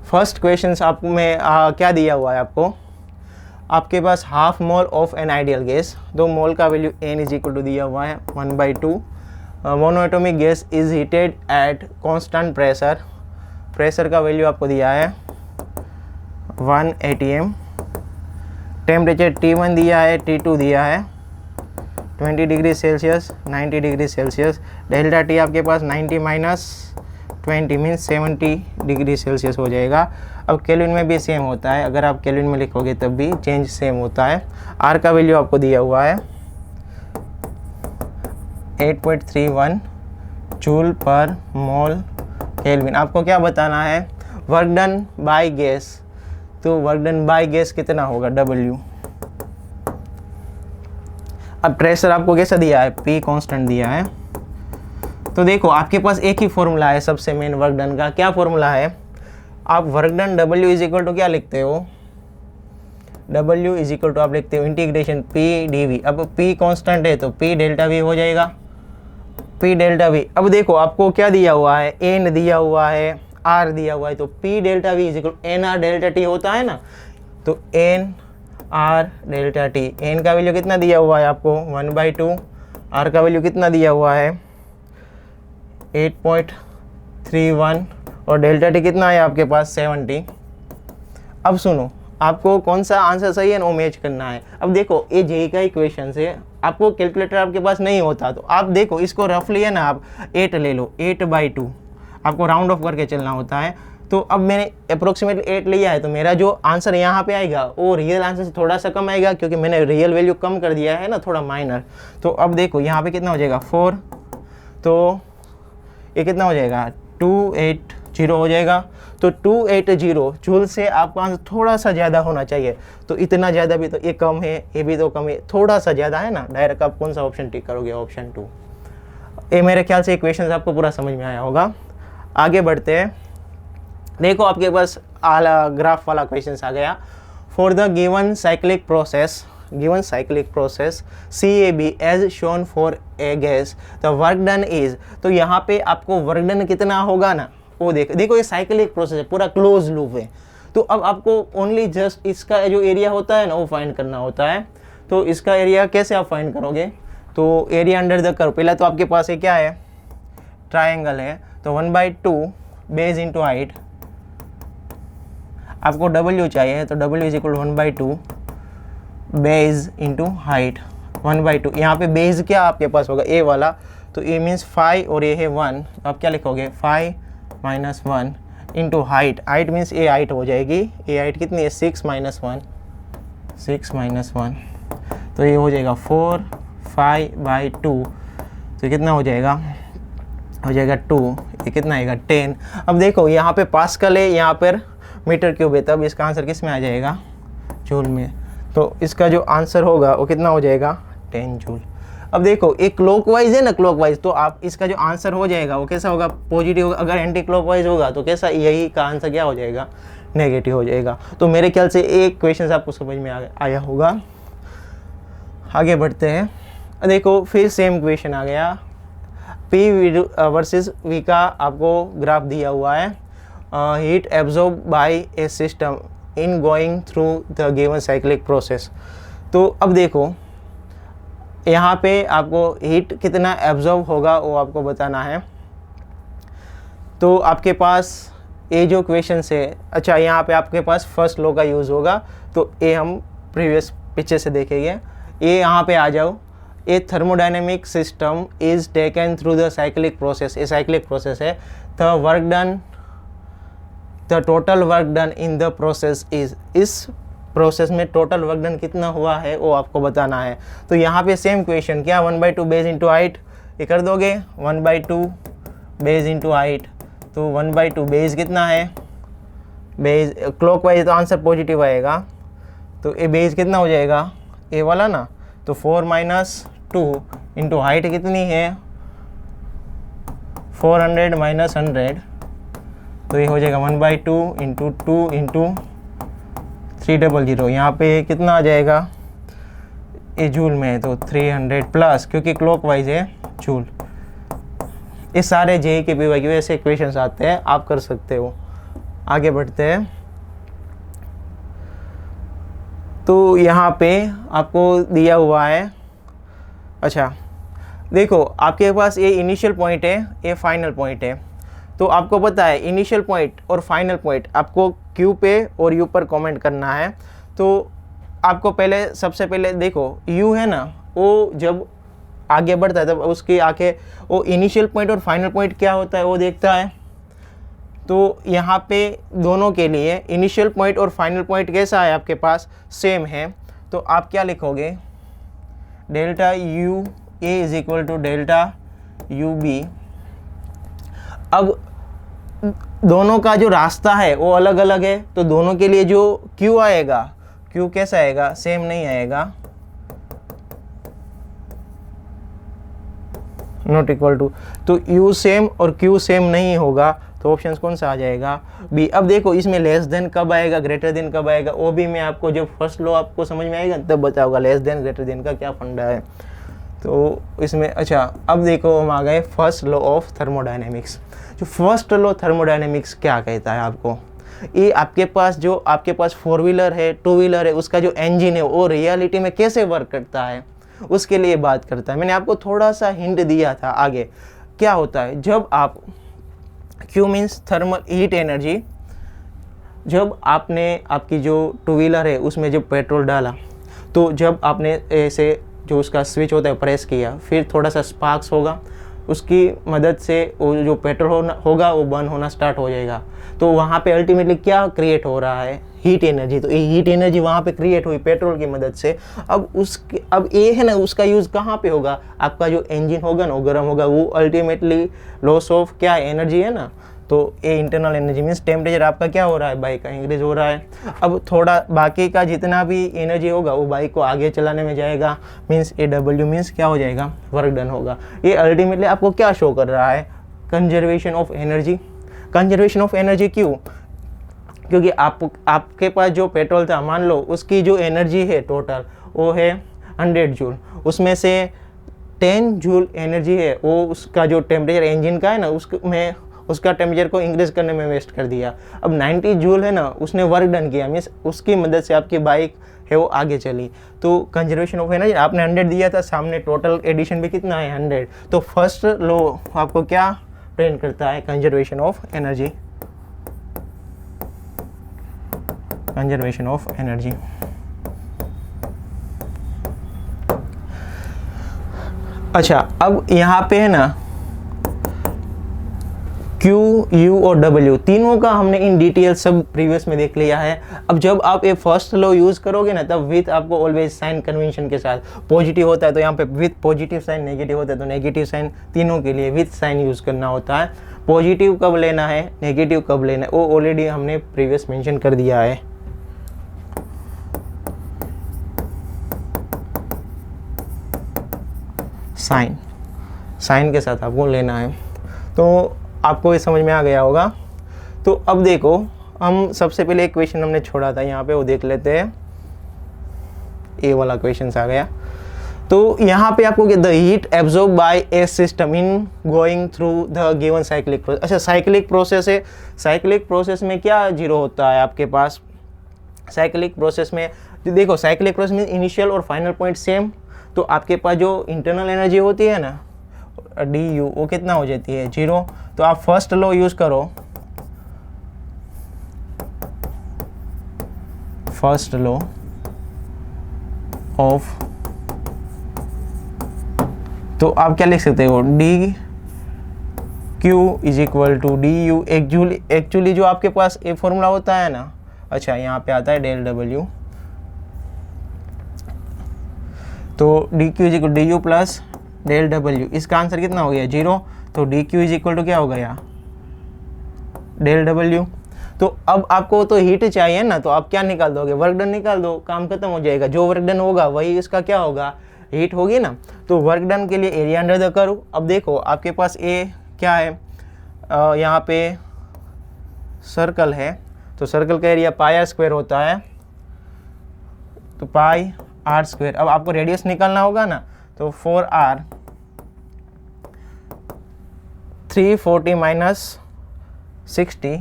फर्स्ट क्वेश्चन आप में क्या दिया हुआ है आपको, आपके पास half mole of an ideal gas, तो मोल का value n is equal to दिया हुआ है 1/2। Monoatomic gas is heated at constant pressure, pressure का वैल्यू आपको दिया है 1 atm, टेम्परेचर T1 दिया है, T2 दिया है 20 degree Celsius 90 degree Celsius, delta T आपके पास 90 - 20 मीन्स 70 डिग्री सेल्सियस हो जाएगा। अब केल्विन में भी सेम होता है, अगर आप केल्विन में लिखोगे तब भी चेंज सेम होता है। आर का वैल्यू आपको दिया हुआ है 8.31 जूल पर मोल केल्विन। आपको क्या बताना है, वर्क डन बाय गैस, तो वर्क डन बाय गैस कितना होगा, W। अब प्रेशर आपको कैसा दिया है, P कांस्टेंट दिया है। तो देखो आपके पास एक ही फॉर्मूला है सबसे मेन वर्क डन का, क्या फॉर्मूला है, आप work done W is equal to क्या लिखते हो, W इज इक्वल टू आप लिखते हो इंटीग्रेशन P dV। अब P कांस्टेंट है तो P डेल्टा V हो जाएगा, P डेल्टा V। अब देखो आपको क्या दिया हुआ है, N दिया हुआ है, R दिया हुआ है, तो P delta V is equal NR delta T होता है ना, तो NR डेल्टा T, N का वैल्यू कितना दिया हुआ है आपको 1/2, R का वैल्यू कितना दिया हुआ है 8.31 और डेल्टा T कितना है आपके पास 70। अब सुनो आपको कौन सा आंसर सही है ना वो मैच करना है। अब देखो ये जेई का ही क्वेश्चन है, आपको कैलकुलेटर आपके पास नहीं होता तो आप देखो इसको रफली है ना आप 8 ले लो, 8/2 आपको राउंड ऑफ करके चलना होता है। तो अब मैंने अप्रोक्सीमेटली 8 लिया है, तो मेरा जो आंसर यहाँ पे आएगा वो रियल आंसर से थोड़ा सा कम आएगा क्योंकि मैंने रियल वैल्यू कम कर दिया है ना, थोड़ा माइनर। तो अब देखो यहाँ पे कितना हो जाएगा 4, तो ये कितना हो जाएगा 280 हो जाएगा। तो 280 जूल से आपका आंसर थोड़ा सा ज़्यादा होना चाहिए, तो इतना ज़्यादा भी तो ये कम है, ये भी तो कम है, थोड़ा सा ज़्यादा है ना, डायरेक्ट आप कौन सा ऑप्शन टिक करोगे, ऑप्शन 2। ये मेरे ख्याल से इक्वेशंस आपको पूरा समझ में आया होगा। आगे बढ़ते हैं। देखो आपके पास आला ग्राफ वाला क्वेश्चन आ गया। For the given cyclic process CAB as shown for a gas the work done is, तो यहाँ पे आपको वर्क डन कितना होगा ना वो देखो ये साइक्लिक प्रोसेस है, पूरा क्लोज लूप है। तो अब आपको ओनली जस्ट इसका जो एरिया होता है ना वो फाइंड करना होता है। तो इसका एरिया कैसे आप फाइंड करोगे, तो एरिया अंडर द कर्व, पहला तो आपके पास ये क्या है, ट्रायंगल है, तो 1/2 बेस इंटू हाइट, आपको W चाहिए तो W is equal 1/2 base into height 1/2। यहाँ पे बेस क्या आपके पास होगा, ए वाला, तो ए मीन्स 5 और ए है 1, तो आप क्या लिखोगे 5 - 1 इंटू हाइट, हाइट मीन्स ए हाइट हो जाएगी, ए हाइट कितनी है 6 - 1, तो ये हो जाएगा 4 5/2, तो कितना हो जाएगा 2, ये कितना आएगा 10। अब देखो यहाँ पे पास्कल है, यहाँ पर मीटर क्यूब है, तब इसका आंसर किस में आ जाएगा, जूल में। तो इसका जो आंसर होगा वो कितना हो जाएगा 10 जूल। अब देखो एक क्लॉकवाइज है ना, क्लॉकवाइज, तो आप इसका जो आंसर हो जाएगा वो कैसा होगा, पॉजिटिव होगा। अगर एंटी क्लॉकवाइज होगा तो कैसा, यही का आंसर क्या हो जाएगा, नेगेटिव हो जाएगा। तो मेरे ख्याल से एक क्वेश्चन आपको समझ में आया होगा। आगे बढ़ते हैं। देखो फिर सेम क्वेश्चन आ गया, P वर्सेस V का आपको ग्राफ दिया हुआ है। Heat absorb by A system in going through the given cyclic process. तो अब देखो यहाँ पे आपको हीट कितना एब्जॉर्ब होगा वो आपको बताना है। तो आपके पास ये जो क्वेश्चन है, अच्छा यहाँ पे आपके पास फर्स्ट लॉ का यूज़ होगा, तो ये हम प्रीवियस पीछे से देखेंगे। ये यहाँ पे आ जाओ, a thermodynamic system is taken through the cyclic process, ये साइक्लिक प्रोसेस है। The total work done in the process is, इस प्रोसेस में टोटल वर्क डन कितना हुआ है वो आपको बताना है। तो यहाँ पे सेम क्वेश्चन क्या, 1/2 बेस इंटू हाइट, ये कर दोगे 1/2 बेस इंटू हाइट, तो 1/2 बेस कितना है, बेस क्लॉकवाइज तो आंसर पॉजिटिव आएगा, तो ये बेस कितना हो जाएगा, ए वाला ना, तो 4 - 2 इंटू हाइट कितनी है 400 - 100, तो ये हो जाएगा 1/2 इंटू 2 इंटू 300, यहाँ पे कितना आ जाएगा, ये जूल में है तो 300 प्लस, क्योंकि क्लॉकवाइज है जूल। ये सारे जे के पी वाई के वैसे इक्वेशंस आते हैं, आप कर सकते हो। आगे बढ़ते हैं। तो यहाँ पे आपको दिया हुआ है, अच्छा देखो आपके पास ये इनिशियल पॉइंट है, ये फाइनल पॉइंट है। तो आपको पता है इनिशियल पॉइंट और फाइनल पॉइंट आपको क्यू पे और यू पर कमेंट करना है। तो आपको पहले सबसे पहले देखो यू है ना, वो जब आगे बढ़ता है तब उसकी आंखें वो इनिशियल पॉइंट और फाइनल पॉइंट क्या होता है वो देखता है। तो यहाँ पे दोनों के लिए इनिशियल पॉइंट और फाइनल पॉइंट कैसा है आपके पास, सेम है। तो आप क्या लिखोगे, delta U A is equal to delta U B. अब दोनों का जो रास्ता है वो अलग अलग है, तो दोनों के लिए जो क्यू आएगा, क्यू कैसा आएगा, सेम नहीं आएगा, नॉट इक्वल टू। तो यू सेम और क्यू सेम नहीं होगा, तो ऑप्शन कौन सा आ जाएगा, बी। अब देखो इसमें लेस देन कब आएगा, ग्रेटर देन कब आएगा, वो भी मैं आपको जब फर्स्ट लॉ आपको समझ में आएगा तब बताऊंगा लेस देन ग्रेटर देन का क्या फंडा है। तो इसमें अच्छा अब देखो हम आ गए फर्स्ट लॉ ऑफ थर्मोडायनेमिक्स। जो फर्स्ट लॉ थर्मोडायनेमिक्स क्या कहता है आपको, ये आपके पास 4 व्हीलर है, 2 व्हीलर है, उसका जो इंजन है वो रियलिटी में कैसे वर्क करता है उसके लिए बात करता है। मैंने आपको थोड़ा सा हिंट दिया था आगे, क्या होता है जब आप Q means thermal heat energy, जब आपने आपकी जो 2 व्हीलर है उसमें जब पेट्रोल डाला, तो जब आपने ऐसे जो उसका स्विच होता है प्रेस किया, फिर थोड़ा सा स्पार्क्स होगा, उसकी मदद से वो जो पेट्रोल होगा वो बर्न होना स्टार्ट हो जाएगा। तो वहाँ पे अल्टीमेटली क्या क्रिएट हो रहा है, हीट एनर्जी। तो ये हीट एनर्जी वहाँ पे क्रिएट हुई पेट्रोल की मदद से। अब ये है ना, उसका यूज़ कहाँ पे होगा, आपका जो इंजन होगा ना वो गर्म होगा, वो अल्टीमेटली लॉस ऑफ क्या एनर्जी है ना, तो ये इंटरनल एनर्जी मीन्स टेम्परेचर आपका क्या हो रहा है, बाइक का इंक्रीज हो रहा है। अब थोड़ा बाकी का जितना भी एनर्जी होगा वो बाइक को आगे चलाने में जाएगा, मीन्स ए डब्ल्यू मीन्स क्या हो जाएगा, वर्क डन होगा। ये अल्टीमेटली आपको क्या शो कर रहा है, conservation of energy. Conservation of energy क्यों, क्योंकि आपके पास जो पेट्रोल था, मान लो उसकी जो एनर्जी है टोटल वो है 100 जूल, उसमें से 10 जूल एनर्जी है वो उसका जो टेम्परेचर इंजन का है ना उसमें उसका टेम्परेचर को इंक्रीज करने में वेस्ट कर दिया। अब 90 जूल है ना उसने वर्क डन किया, मीन्स उसकी मदद से आपकी बाइक है वो आगे चली। तो कंजर्वेशन ऑफ एनर्जी, आपने 100 दिया था, सामने टोटल एडिशन भी कितना है 100, तो फर्स्ट लो आपको क्या ट्रेन करता है, conservation of energy, conservation of energy. अच्छा, अब यहाँ पे है ना Q, U और W तीनों का हमने इन डिटेल सब प्रीवियस में देख लिया है। अब जब आप ये फर्स्ट लॉ यूज़ करोगे ना तब विथ आपको ऑलवेज साइन कन्वेंशन के साथ, पॉजिटिव होता है तो यहाँ पे विथ पॉजिटिव साइन, नेगेटिव होता है तो नेगेटिव साइन, तीनों के लिए विथ साइन यूज़ करना होता है। पॉजिटिव कब लेना है, नेगेटिव कब लेना है, वो ऑलरेडी हमने प्रीवियस मेंशन कर दिया है। साइन के साथ आपको लेना है, तो आपको ये समझ में आ गया होगा। तो अब देखो, हम सबसे पहले एक क्वेश्चन हमने छोड़ा था यहाँ पे, वो देख लेते हैं। ए वाला क्वेश्चन आ गया। तो यहाँ पे आपको the heat absorb by A system in going through the given cyclic process. अच्छा, साइक्लिक प्रोसेस है, साइक्लिक प्रोसेस में क्या जीरो होता है आपके पास, साइक्लिक प्रोसेस में देखो, साइक्लिक प्रोसेस में इनिशियल और फाइनल पॉइंट सेम, तो आपके पास जो इंटरनल एनर्जी होती है ना डी यू, वो कितना हो जाती है, 0। तो आप फर्स्ट लॉ यूज करो, फर्स्ट लॉ ऑफ, तो आप क्या लिख सकते हो, D Q is equal to D U. Actually जो आपके पास ये फॉर्मूला होता है ना, अच्छा यहाँ पे आता है डेल डब्ल्यू, तो D Q is equal D U plus del W. इसका आंसर कितना हो गया, 0। तो D Q is equal to क्या हो गया, डेल डब्ल्यू। तो अब आपको तो हीट चाहिए ना, तो आप क्या निकाल दोगे, वर्क डन निकाल दो, काम खत्म हो जाएगा। जो वर्क डन होगा वही इसका क्या होगा, हीट होगी ना। तो वर्क डन के लिए एरिया अंडर द कर्व। अब देखो आपके पास ए क्या है, यहाँ पे सर्कल है, तो सर्कल का एरिया पाई आर स्क्वायर होता है, तो पाई आर स्क्वायर। अब आपको रेडियस निकालना होगा ना, तो 4r 340 minus 60,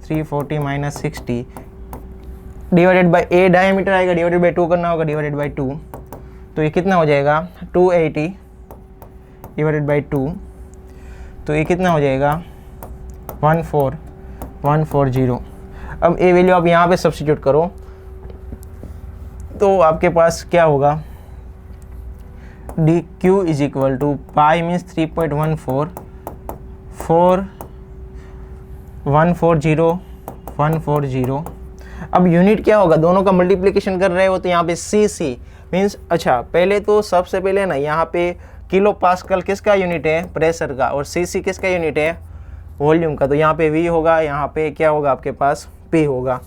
340 minus 60 divided by A diameter आएगा, डिवाइडेड बाई 2 करना होगा, डिवाइडेड बाई 2, तो ये कितना हो जाएगा 280 डिवाइडेड बाई 2, तो ये कितना हो जाएगा 14140। अब ए वैल्यू आप यहाँ पे सब्स्टिट्यूट करो, तो आपके पास क्या होगा, D Q is equal to pi means 3.14 140। अब यूनिट क्या होगा, दोनों का मल्टीप्लिकेशन कर रहे हो तो यहाँ पे सी मीन्स, अच्छा पहले तो सबसे पहले ना यहाँ पे किलो पास्कल किसका यूनिट है, प्रेशर का, और सी किसका यूनिट है, वॉल्यूम का। तो यहाँ पे वी होगा, यहाँ पे क्या होगा आपके पास पी होगा।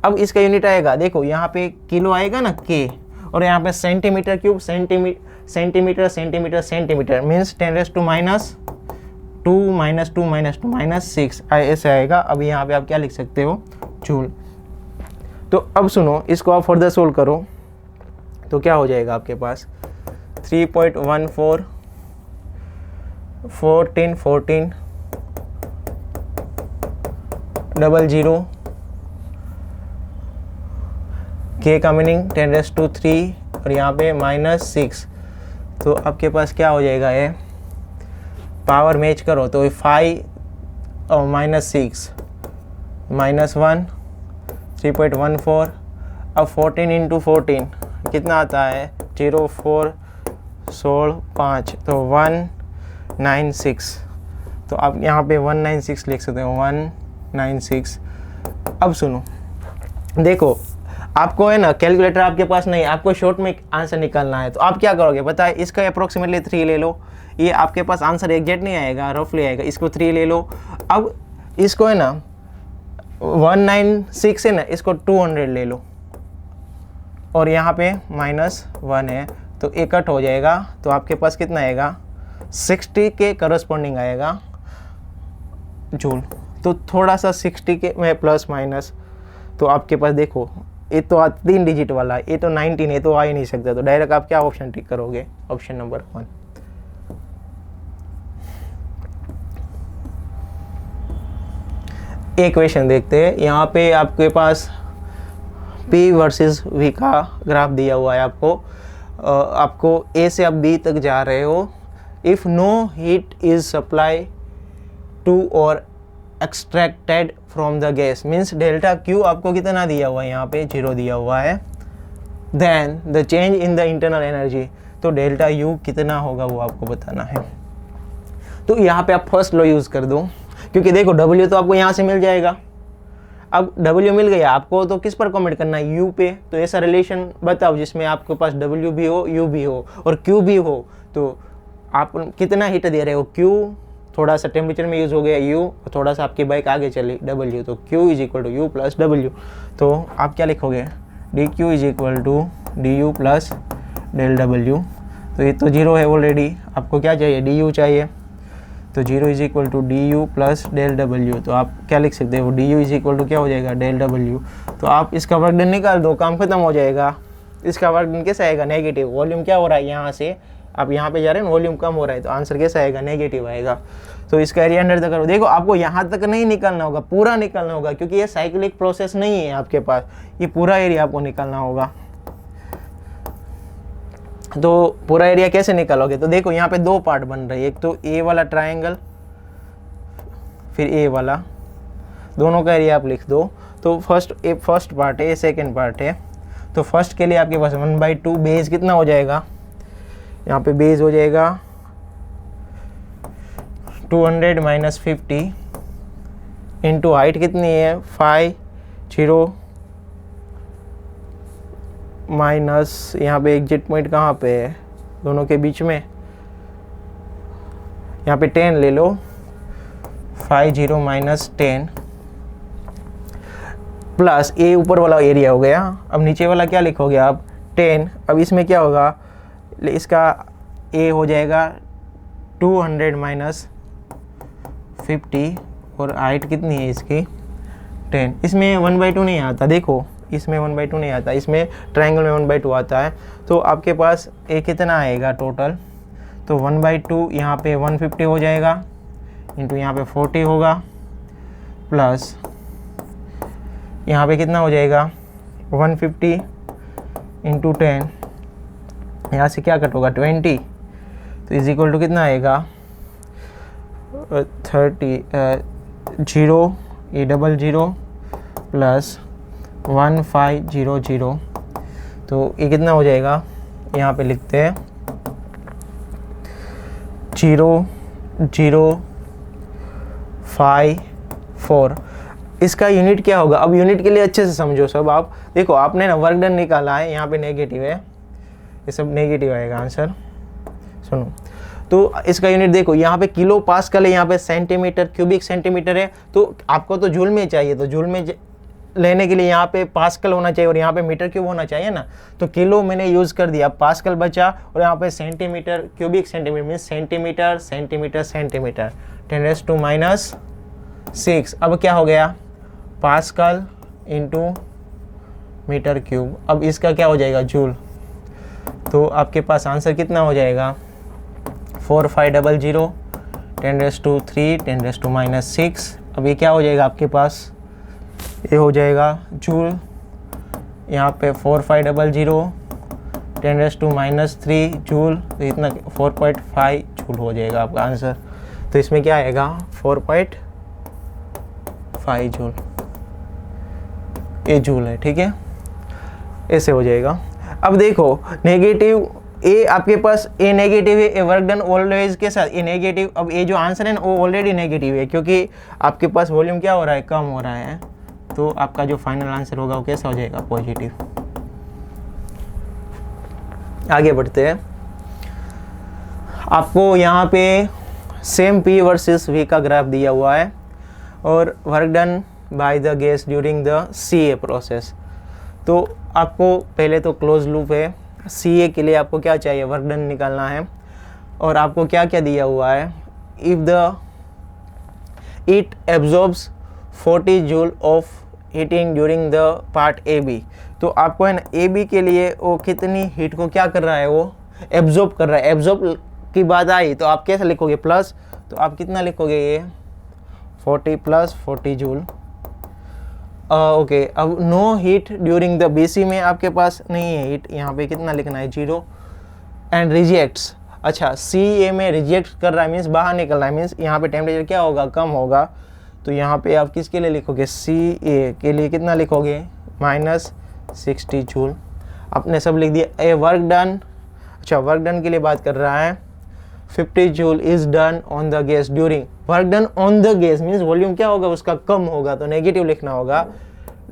अब इसका यूनिट आएगा, देखो यहाँ पे किलो आएगा ना के, और यहाँ पे सेंटीमीटर क्यूब, सेंटीमीटर मीन्स 10⁻² -6 ऐसे आएगा। अब यहाँ पे आप क्या लिख सकते हो, जूल। तो अब सुनो, इसको आप फर्दर सोल्व करो, तो क्या हो जाएगा आपके पास 3.14 14 00 के का मीनिंग 10⁻³ और यहाँ पे -6, तो आपके पास क्या हो जाएगा, ये पावर मैच करो तो 5 और -6 -1 3.14। अब 14 × 14 कितना आता है, 0 4 16 5, तो 196। तो आप यहाँ पे 196 लिख सकते हो, 196। अब सुनो, देखो आपको है ना कैलकुलेटर आपके पास नहीं, आपको शॉर्ट में आंसर निकालना है, तो आप क्या करोगे पता है, इसका अप्रोक्सीमेटली 3 ले लो। ये आपके पास आंसर एग्जैक्ट नहीं आएगा, रफली आएगा, इसको 3 ले लो। अब इसको है ना 196 है ना, इसको 200 ले लो और यहाँ पे -1 है तो ये कट हो जाएगा, तो आपके पास कितना आएगा 60 के करस्पॉन्डिंग आएगा जूल। तो थोड़ा सा 60 के में प्लस माइनस, तो आपके पास देखो ये तो 3 डिजिट वाला है, ये तो 19 है तो आ ही नहीं सकता, तो डायरेक्ट आप क्या ऑप्शन टिक करोगे, ऑप्शन नंबर 1। एक क्वेश्चन देखते हैं, यहाँ पे आपके पास P वर्सेस V का ग्राफ दिया हुआ है आपको A से आप B तक जा रहे हो। If no heat is supply to और extracted from the gas, means delta Q आपको कितना दिया हुआ है, यहाँ पे 0 दिया हुआ है। Then the change in the internal energy, तो डेल्टा U कितना होगा वो आपको बताना है। तो यहाँ पे आप फर्स्ट लॉ यूज़ कर दो, क्योंकि देखो W तो आपको यहाँ से मिल जाएगा। अब W मिल गया आपको, तो किस पर कमेंट करना है, U पे। तो ऐसा रिलेशन बताओ जिसमें आपके पास W भी हो, U भी हो और Q भी हो। तो आप कितना हीट दे रहे हो, Q थोड़ा सा टेम्परेचर में यूज़ हो गया U, और थोड़ा सा आपकी बाइक आगे चली W, तो Q is equal to U plus W। तो आप क्या लिखोगे, dQ is equal to du plus del W। तो ये तो 0 है ऑलरेडी, आपको क्या चाहिए, du चाहिए, तो 0 is equal to du plus del W। तो आप क्या लिख सकते हो, du इज इक्वल टू क्या हो जाएगा, डेल W। तो आप इसका वर्क डन निकाल दो, काम खत्म हो जाएगा। इसका वर्क डन कैसे आएगा, नेगेटिव। वॉल्यूम क्या हो रहा है, यहाँ से आप यहाँ पे जा रहे हैं, वॉल्यूम कम हो रहा है, तो आंसर कैसा आएगा, नेगेटिव आएगा। तो इसका एरिया अंडर द कर्व, देखो आपको यहाँ तक नहीं निकालना होगा, पूरा निकालना होगा, क्योंकि ये साइक्लिक प्रोसेस नहीं है आपके पास, ये पूरा एरिया आपको निकालना होगा। तो पूरा एरिया कैसे निकालोगे, तो देखो यहाँ पे 2 पार्ट बन रहे हैं, एक तो ए वाला ट्रायंगल, फिर ए वाला, दोनों का एरिया आप लिख दो। तो फर्स्ट पार्ट है, सेकंड पार्ट है। तो फर्स्ट के लिए आपके पास 1/2 बेस कितना हो जाएगा, यहाँ पे बेस हो जाएगा 200 माइनस 50 इंटू हाइट कितनी है 50 माइनस, यहाँ पे एग्जिट पॉइंट कहाँ पे है दोनों के बीच में, यहाँ पे 10 ले लो, 50 माइनस 10 प्लस ए ऊपर वाला एरिया हो गया। अब नीचे वाला क्या लिखोगे आप, 10। अब इसमें क्या होगा, इसका ए हो जाएगा 200 माइनस 50 और हाइट कितनी है इसकी 10। इसमें 1/2 नहीं आता, देखो इसमें 1/2 नहीं आता, इसमें ट्रायंगल में 1/2 आता है। तो आपके पास ए कितना आएगा टोटल, तो 1/2 यहाँ पे 150 हो जाएगा, इंटू यहाँ पे 40 होगा, प्लस यहाँ पे कितना हो जाएगा 150 इंटू 10, यहाँ से क्या कट होगा 20, तो इज इक्वल टू कितना आएगा 30 0 ये 00 प्लस 1500। तो ये कितना हो जाएगा, यहाँ पे लिखते हैं 0054। इसका यूनिट क्या होगा, अब यूनिट के लिए अच्छे से समझो सब। आप देखो आपने ना वर्क डन निकाला है, यहाँ पे नेगेटिव है, ये सब नेगेटिव आएगा आंसर। सुनो, तो इसका यूनिट देखो, यहाँ पे किलो पास्कल है, यहाँ पे सेंटीमीटर क्यूबिक सेंटीमीटर है, तो आपको तो जूल में चाहिए, तो जूल में लेने के लिए यहाँ पे पास्कल होना चाहिए और यहाँ पे मीटर क्यूब होना चाहिए ना। तो किलो मैंने यूज़ कर दिया, पास्कल बचा, और यहाँ पे centimetre cubic centimetre means centimetre centimetre centimetre 10⁻⁶। अब क्या हो गया पास्कल इंटू मीटर क्यूब। अब इसका क्या हो जाएगा जूल। तो आपके पास आंसर कितना हो जाएगा 4500 10⁻³ 10⁻⁻⁶। अब ये क्या हो जाएगा आपके पास, ये हो जाएगा जूल, यहाँ पे 4500 10⁻³ जूल, तो इतना 4.5 जूल हो जाएगा आपका आंसर। तो इसमें क्या आएगा 4.5 जूल, ये जूल है, ठीक है, ऐसे हो जाएगा। अब देखो नेगेटिव ए आपके पास ए नेगेटिव है, ए वर्क डन ऑलवेज के साथ ए नेगेटिव। अब ये जो आंसर है ना वो ऑलरेडी नेगेटिव है, क्योंकि आपके पास वॉल्यूम क्या हो रहा है, कम हो रहा है। तो आपका जो फाइनल आंसर होगा वो कैसा हो जाएगा पॉजिटिव। आगे बढ़ते हैं, आपको यहाँ पे सेम P वर्सेस V का ग्राफ दिया हुआ है। और work done by the gas during the CA process. तो आपको पहले तो क्लोज लूप है, CA के लिए आपको क्या चाहिए, वर्क डन निकालना है। और आपको क्या क्या दिया हुआ है, if it absorbs 40 joule of heating during the part AB। तो आपको है ना AB के लिए वो कितनी हीट को क्या कर रहा है, वो एब्जॉर्ब कर रहा है। एब्जॉर्ब की बात आई तो आप कैसे लिखोगे, प्लस, तो आप कितना लिखोगे, ये 40 प्लस 40 जूल। ओके, अब no heat during the BC में आपके पास नहीं है हीट, यहाँ पे कितना लिखना है, 0 एंड रिजेक्ट्स। अच्छा, CA में रिजेक्ट कर रहा है मीन्स बाहर निकल रहा है, मीन्स यहाँ पे टेम्परेचर क्या होगा, कम होगा। तो यहाँ पे आप किसके लिए लिखोगे, CA के लिए कितना लिखोगे, -60 जूल। आपने सब लिख दिया। ए वर्क डन, अच्छा वर्क डन के लिए बात कर रहा है, 50 joule is done on the gas during. Work done on the gas means volume क्या होगा उसका, कम होगा, तो नेगेटिव लिखना होगा।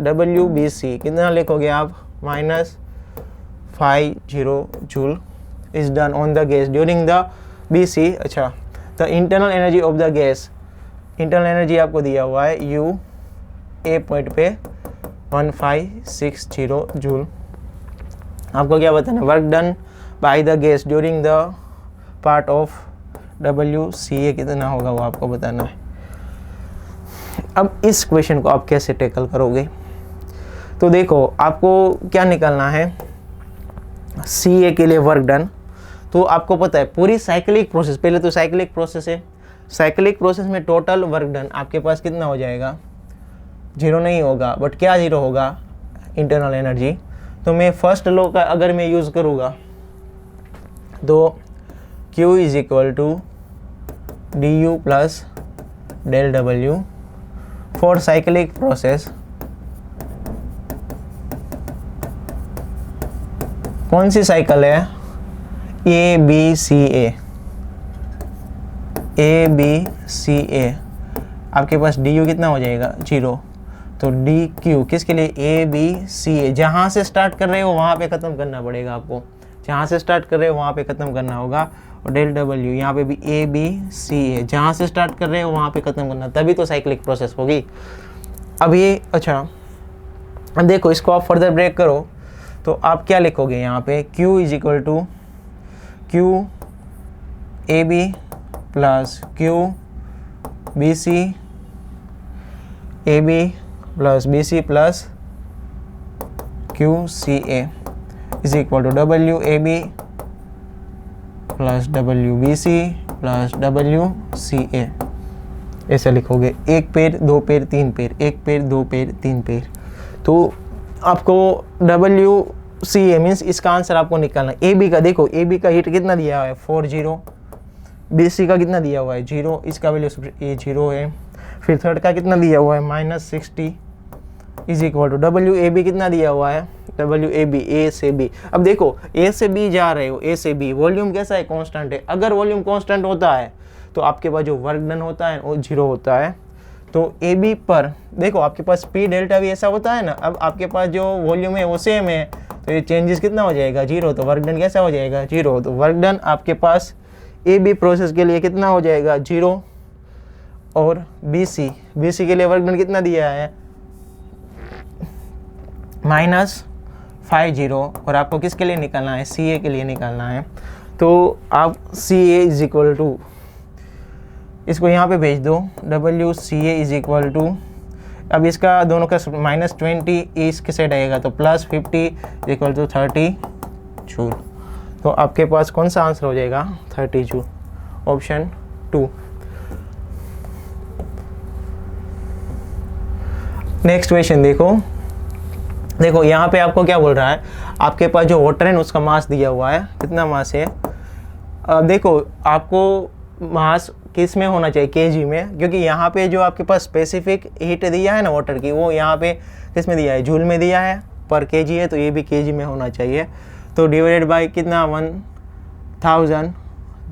WBC कितना लिखोगे आप, -50 joule is done on the gas during the BC। अच्छा, the internal energy of the gas, internal energy आपको दिया हुआ है U A पॉइंट पे 1560 जूल। आपको क्या बताना है, work done by the gas during the part of WCA कितना होगा वो आपको बताना है। अब इस क्वेश्चन को आप कैसे टैकल करोगे, तो देखो आपको क्या निकालना है, CA के लिए वर्क डन। तो आपको पता है पूरी साइक्लिक प्रोसेस, पहले तो साइक्लिक प्रोसेस है, साइक्लिक प्रोसेस में टोटल वर्क डन आपके पास कितना हो जाएगा, 0 नहीं होगा, बट क्या 0 होगा, इंटरनल एनर्जी। तो मैं फर्स्ट लॉ का अगर मैं यूज़ करूँगा तो Q is equal to DU plus del W for cyclic process. कौन सी साइकिल है, ABCA, आपके पास DU कितना हो जाएगा, 0। तो DQ किसके लिए, ABCA, जहाँ से स्टार्ट कर रहे हो वहाँ पे ख़त्म करना पड़ेगा आपको, जहाँ से स्टार्ट कर रहे हो वहाँ पे ख़त्म करना होगा। और डेल W यहाँ पे भी ABCA, जहाँ से स्टार्ट कर रहे हो वहाँ पे ख़त्म करना, तभी तो साइक्लिक प्रोसेस होगी। अब ये, अच्छा अब देखो इसको आप फर्दर ब्रेक करो तो आप क्या लिखोगे यहाँ पे, Q is equal to Q AB plus Q BC AB plus BC plus QCA is equal to WAB plus WBC plus WCA। ऐसे लिखोगे, एक पेड़, दो पेड़, तीन पेड़, एक पेड़, दो पेड़, तीन पेड़। तो आपको WCA मीन्स इसका आंसर आपको निकालना है। AB का देखो, AB का हीट कितना दिया हुआ है, 40, BC का कितना दिया हुआ है, 0, इसका वैल्यू ये 0 है। फिर थर्ड का कितना दिया हुआ है, -60 इज इक्वल टू WAB कितना दिया हुआ है, WAB A से B। अब देखो A से B जा रहे हो, A से B, वॉल्यूम कैसा है, कांस्टेंट है। अगर वॉल्यूम कांस्टेंट होता है तो आपके पास जो वर्क डन होता है वो 0 होता है। तो AB पर देखो आपके पास P डेल्टा भी ऐसा होता है ना। अब आपके पास जो वॉल्यूम है वो सेम है, तो ये चेंजेस कितना हो जाएगा, 0। तो वर्क डन कैसा हो जाएगा, 0। तो वर्क डन आपके पास AB प्रोसेस के लिए कितना हो जाएगा, 0। और BC के लिए वर्क डन कितना दिया है, -50। और आपको किसके लिए निकालना है, CA के लिए निकालना है। तो आप CA इज इक्वल टू, इसको यहाँ पे भेज दो, WCA इज इक्वल टू, अब इसका दोनों का -20 इसके साइड आएगा तो +50 इक्वल टू 30 जूल। तो आपके पास कौन सा आंसर हो जाएगा, 30 जूल, ऑप्शन 2। नेक्स्ट क्वेश्चन देखो यहाँ पे आपको क्या बोल रहा है, आपके पास जो वाटर है उसका मास दिया हुआ है, कितना मास है। देखो आपको मास किस में होना चाहिए, केजी में, क्योंकि यहाँ पे जो आपके पास स्पेसिफिक हीट दिया है ना वाटर की, वो यहाँ पे किस में दिया है, जूल में दिया है, पर केजी है, तो ये भी केजी में होना चाहिए। तो डिवाइडेड बाय कितना, 1000,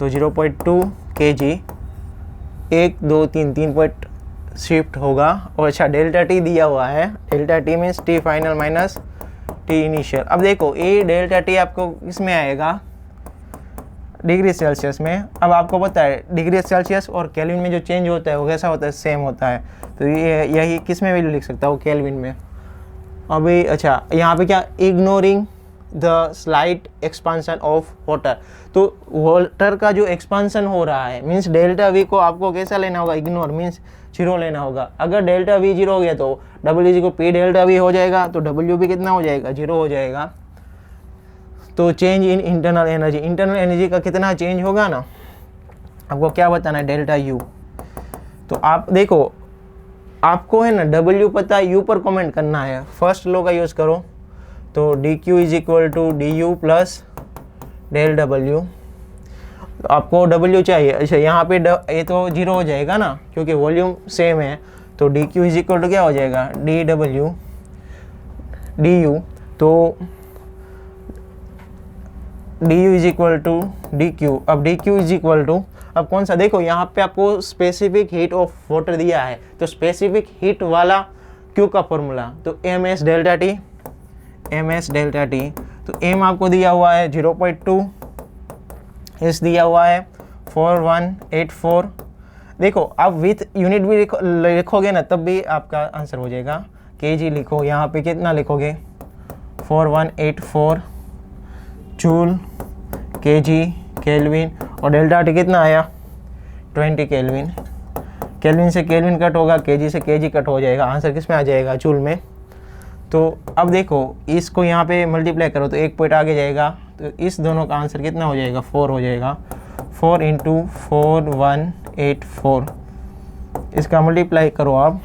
तो 0.2 केजी, 1 2 3 पॉइंट शिफ्ट होगा। और अच्छा डेल्टा टी दिया हुआ है, delta T means T final minus T initial. अब देखो ये डेल्टा टी आपको इसमें आएगा, डिग्री सेल्सियस में। अब आपको पता है डिग्री सेल्सियस और केल्विन में जो चेंज होता है वो कैसा होता है, सेम होता है। तो ये यही किस में वैल्यू लिख सकता हूँ, केल्विन में। अभी अच्छा यहाँ पे क्या, ignoring the slight expansion of water. तो वाटर का जो एक्सपांसन हो रहा है मीन्स डेल्टा वी को आपको कैसा लेना होगा, इग्नोर मीन्स 0 लेना होगा। अगर डेल्टा वी 0 हो गया तो डब्ल्यू को पी डेल्टा वी हो जाएगा, तो डब्ल्यू भी कितना हो जाएगा, 0 हो जाएगा। तो change in internal energy, internal energy का कितना चेंज होगा ना, आपको क्या बताना है, डेल्टा यू। तो आप देखो आपको है ना डब्ल्यू पता है, यू पर कमेंट करना है। फर्स्ट लॉ का यूज़ करो, तो D Q is equal to D U plus del W. तो आपको डब्ल्यू चाहिए। अच्छा यहाँ पे ये तो 0 हो जाएगा ना क्योंकि वॉल्यूम सेम है। तो D Q is equal to क्या हो जाएगा, डी डब्ल्यू डी यू। तो D U is equal to D Q. अब D Q is equal to, अब कौन सा, देखो यहाँ पे आपको स्पेसिफिक हीट ऑफ वाटर दिया है, तो स्पेसिफिक हीट वाला क्यू का फॉर्मूला, तो M S delta T, M S delta T. तो एम आपको दिया हुआ है 0.2, एस दिया हुआ है 4184। देखो आप विथ यूनिट भी लिखोगे ना तब भी आपका आंसर हो जाएगा। केजी लिखो, यहाँ पे कितना लिखोगे, 4184 जूल केजी केल्विन, और डेल्टा टी कितना आया, 20 केल्विन। केल्विन से केल्विन कट होगा, केजी से केजी कट हो जाएगा, आंसर किस में आ जाएगा, जूल में। तो अब देखो इसको यहाँ पे मल्टीप्लाई करो तो 1 पॉइंट आगे जाएगा, तो इस दोनों का आंसर कितना हो जाएगा, 4 हो जाएगा। 4 × 4184, इसका मल्टीप्लाई करो आप।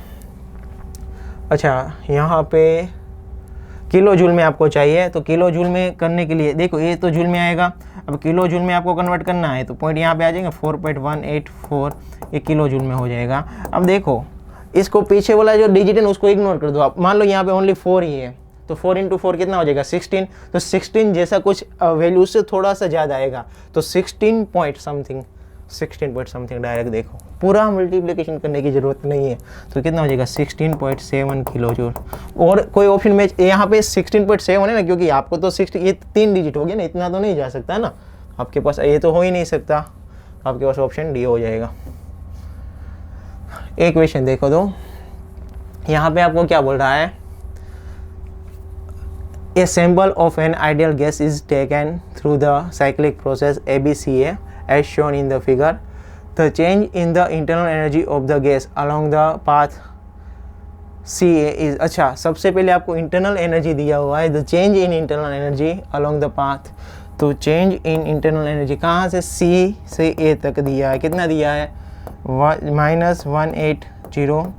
अच्छा यहाँ पे किलो जूल में आपको चाहिए, तो किलो जूल में करने के लिए देखो ये तो जूल में आएगा, अब किलो जूल में आपको कन्वर्ट करना है तो पॉइंट यहाँ पे आ जाएगा 4.184, ये किलो जूल में हो जाएगा। अब देखो इसको पीछे वाला जो डिजिट है उसको इग्नोर कर दो आप, मान लो यहाँ पे ओनली 4 ही है, तो 4 × 4 कितना हो जाएगा, 16। तो 16 जैसा कुछ वैल्यू से थोड़ा सा ज़्यादा आएगा, तो 16 पॉइंट समथिंग डायरेक्ट देखो, पूरा मल्टीप्लिकेशन करने की ज़रूरत नहीं है। तो कितना हो जाएगा, 16.7 किलो जूल। और कोई ऑप्शन में यहाँ पे 16.7 है ना, क्योंकि आपको तो 60, ये 3 डिजिट हो गया ना, इतना तो नहीं जा सकता है ना आपके पास, ये तो हो ही नहीं सकता, आपके पास ऑप्शन डी हो जाएगा। एक क्वेश्चन देखो तो यहाँ पे आपको क्या बोल रहा है, A sample of an ideal gas is taken through the cyclic process ABCA as shown in the figure. The change in the internal energy of the gas along the path CA is, अच्छा सबसे पहले आपको internal energy दिया हुआ है, the change in internal energy along the path। तो change in internal energy कहाँ से, C से A तक दिया है, कितना दिया है, -180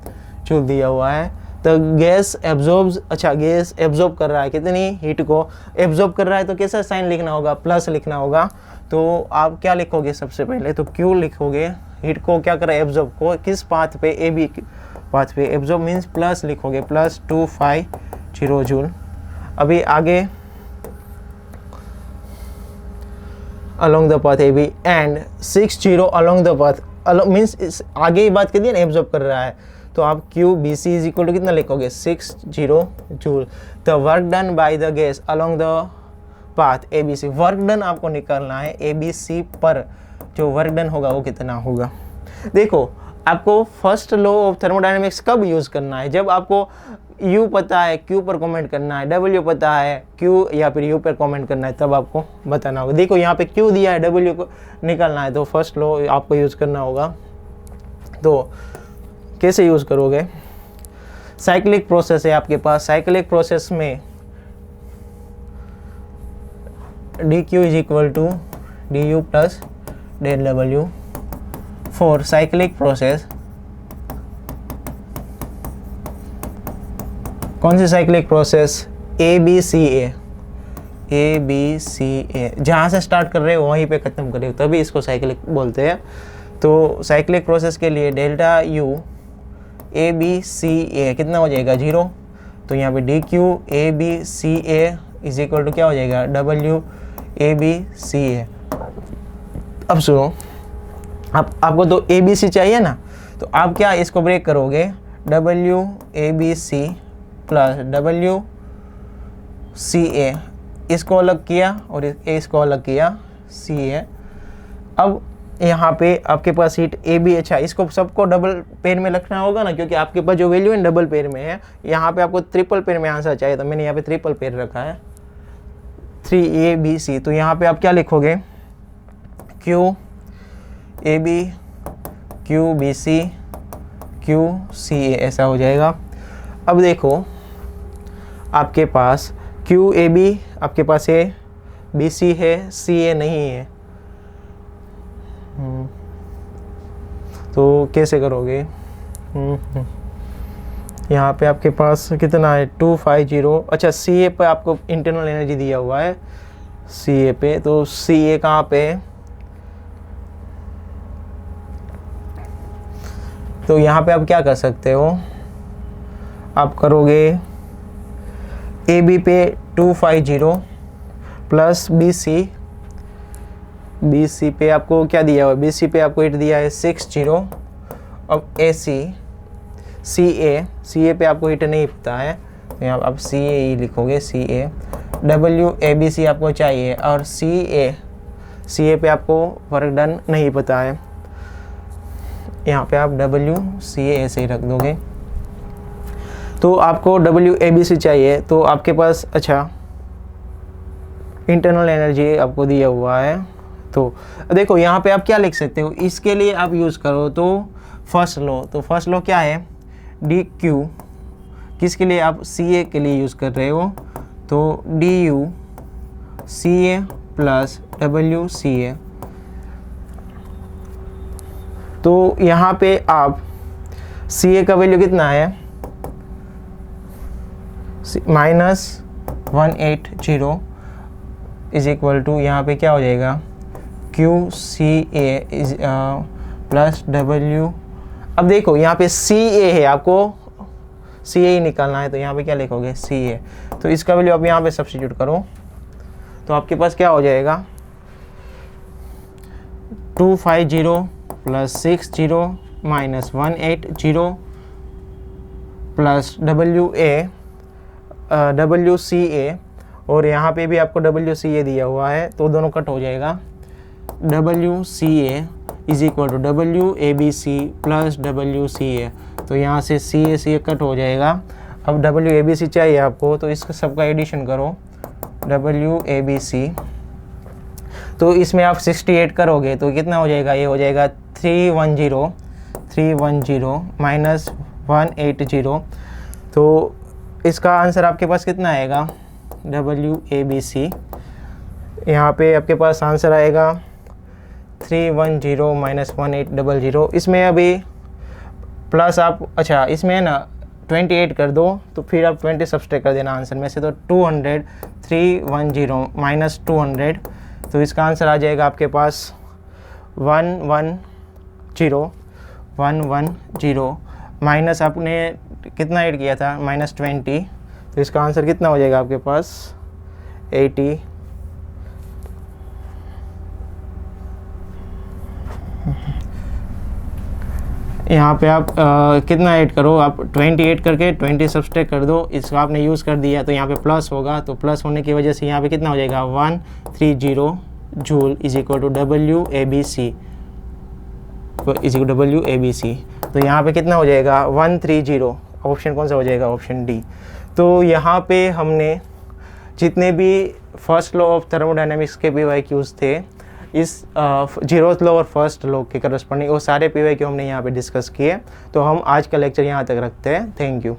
जूल दिया हुआ है। तो गैस एब्जॉर्ब्स, अच्छा गैस एब्जॉर्ब कर रहा है कितनी हीट को, एब्जॉर्ब कर रहा है तो कैसा साइन लिखना होगा, प्लस लिखना होगा। तो आप क्या लिखोगे, सबसे पहले तो क्यू लिखोगे, हीट को क्या कर रहा है, एब्जॉर्ब को, किस पाथ पे, ए बी पाथ पे, एब्जॉर्ब मीन्स प्लस लिखोगे, +250 जूल। अभी आगे along the path A B and 60 along the path, means आगे ही बात कर दी ना, एब्जॉर्ब कर रहा है, तो आप Q B C is equal to कितना लिखोगे, 60 joule. The work done by the gas along the path A B C, work done आपको निकालना है ए बी सी पर, जो वर्क डन होगा वो कितना होगा। देखो आपको फर्स्ट लॉ ऑफ थर्मोडायनेमिक्स कब यूज़ करना है, जब आपको यू पता है, क्यू पर कमेंट करना है, डब्ल्यू पता है, क्यू या फिर यू पर कमेंट करना है, तब आपको बताना होगा। देखो यहाँ पे क्यू दिया है, डब्ल्यू को निकालना है, तो फर्स्ट लॉ आपको यूज़ करना होगा। तो कैसे यूज़ करोगे, साइक्लिक प्रोसेस है आपके पास, साइक्लिक प्रोसेस में D Q is equal to D U plus del W for cyclic process. कौन सी cyclic process, A B C A, जहाँ से स्टार्ट कर रहे हो वहीं पे ख़त्म कर रहे हो, तभी इसको साइक्लिक बोलते हैं। तो साइक्लिक प्रोसेस के लिए delta U A B C A कितना हो जाएगा, 0। तो यहाँ पे D Q A B C A is equal to क्या हो जाएगा, डब्ल्यू ए बी सी ए। अब सुनो, आपको तो ए बी सी चाहिए ना, तो आप क्या इसको ब्रेक करोगे, W A B C plus W C A, इसको अलग किया और इसको अलग किया सी ए, अब यहाँ पे आपके पास हीट ए बी, अच्छा इसको सबको डबल पेयर में रखना होगा ना, क्योंकि आपके पास जो वैल्यू है डबल पेयर में है। यहाँ पे आपको ट्रिपल पेयर में आंसर चाहिए, तो मैंने यहाँ पे ट्रिपल पेयर रखा है 3ABC। तो यहाँ पे आप क्या लिखोगे, QAB QBC QCA, ऐसा हो जाएगा। अब देखो आपके पास QAB आपके पास है, BC है, CA नहीं है, तो कैसे करोगे? यहाँ पे आपके पास कितना है 250। अच्छा CA पे आपको इंटरनल एनर्जी दिया हुआ है CA पे, तो CA कहाँ पे है? तो यहाँ पे आप क्या कर सकते हो, आप करोगे AB पे 250 प्लस BC पे आपको क्या दिया हुआ है, BC पे आपको हिट दिया है 60। अब CA पे आपको हिट नहीं पता है, तो यहाँ आप CA ही लिखोगे CA। WABC आपको चाहिए, और CA पे आपको वर्क डन नहीं पता है, यहाँ पे आप WCA ऐसे ही रख दोगे। तो आपको WABC चाहिए, तो आपके पास अच्छा इंटरनल एनर्जी आपको दिया हुआ है। तो देखो यहाँ पे आप क्या लिख सकते हो, इसके लिए आप यूज़ करो तो फर्स्ट लॉ, तो फर्स्ट लॉ क्या है, DQ, किसके लिए आप CA के लिए यूज़ कर रहे हो, तो DU CA प्लस WCA। तो यहाँ पे आप CA का वैल्यू कितना है, -180 इज इक्वल टू, यहाँ पे क्या हो जाएगा, QCA इज प्लस W। अब देखो यहाँ पे CA है, आपको CA ही निकालना है, तो यहाँ पे क्या लिखोगे CA। तो इसका वैल्यू आप यहाँ पे सब्स्टिट्यूट करो, तो आपके पास क्या हो जाएगा 250 प्लस 60 माइनस 180 प्लस WCA, और यहाँ पे भी आपको WCA दिया हुआ है, तो दोनों कट हो जाएगा। WCA is equal to WABC plus WCA, तो यहाँ से CA कट हो जाएगा। अब WABC चाहिए आपको, तो इसका सबका एडिशन करो WABC, तो इसमें आप 68 करोगे तो कितना हो जाएगा, ये हो जाएगा 310 माइनस 180, तो इसका आंसर आपके पास कितना आएगा WABC, यहाँ पे आपके पास आंसर आएगा 310 माइनस 1800। इसमें अभी प्लस आप, अच्छा इसमें है ना 28 कर दो, तो फिर आप 20 सब्सट्रैक्ट कर देना आंसर में से, तो 200 310 माइनस 200, तो इसका आंसर आ जाएगा आपके पास 110 माइनस आपने कितना ऐड किया था -20, तो इसका आंसर कितना हो जाएगा आपके पास 80। यहाँ पे आप कितना ऐड करो, आप 28 करके 20 सब्सट्रैक्ट कर दो, इसका आपने यूज़ कर दिया तो यहाँ पे प्लस होगा, तो प्लस होने की वजह से यहाँ पे कितना हो जाएगा 130 joule is equal to WABC is equal to WABC। तो यहाँ पे कितना हो जाएगा 130, ऑप्शन कौन सा हो जाएगा, ऑप्शन डी। तो यहाँ पे हमने जितने भी फर्स्ट लॉ ऑफ थर्मोडायनेमिक्स के PYQs थे, इस 0th लॉ और फर्स्ट लॉ के करस्पॉन्डिंग वो सारे PYQ हमने यहाँ पे डिस्कस किए। तो हम आज का लेक्चर यहाँ तक रखते हैं। Thank you.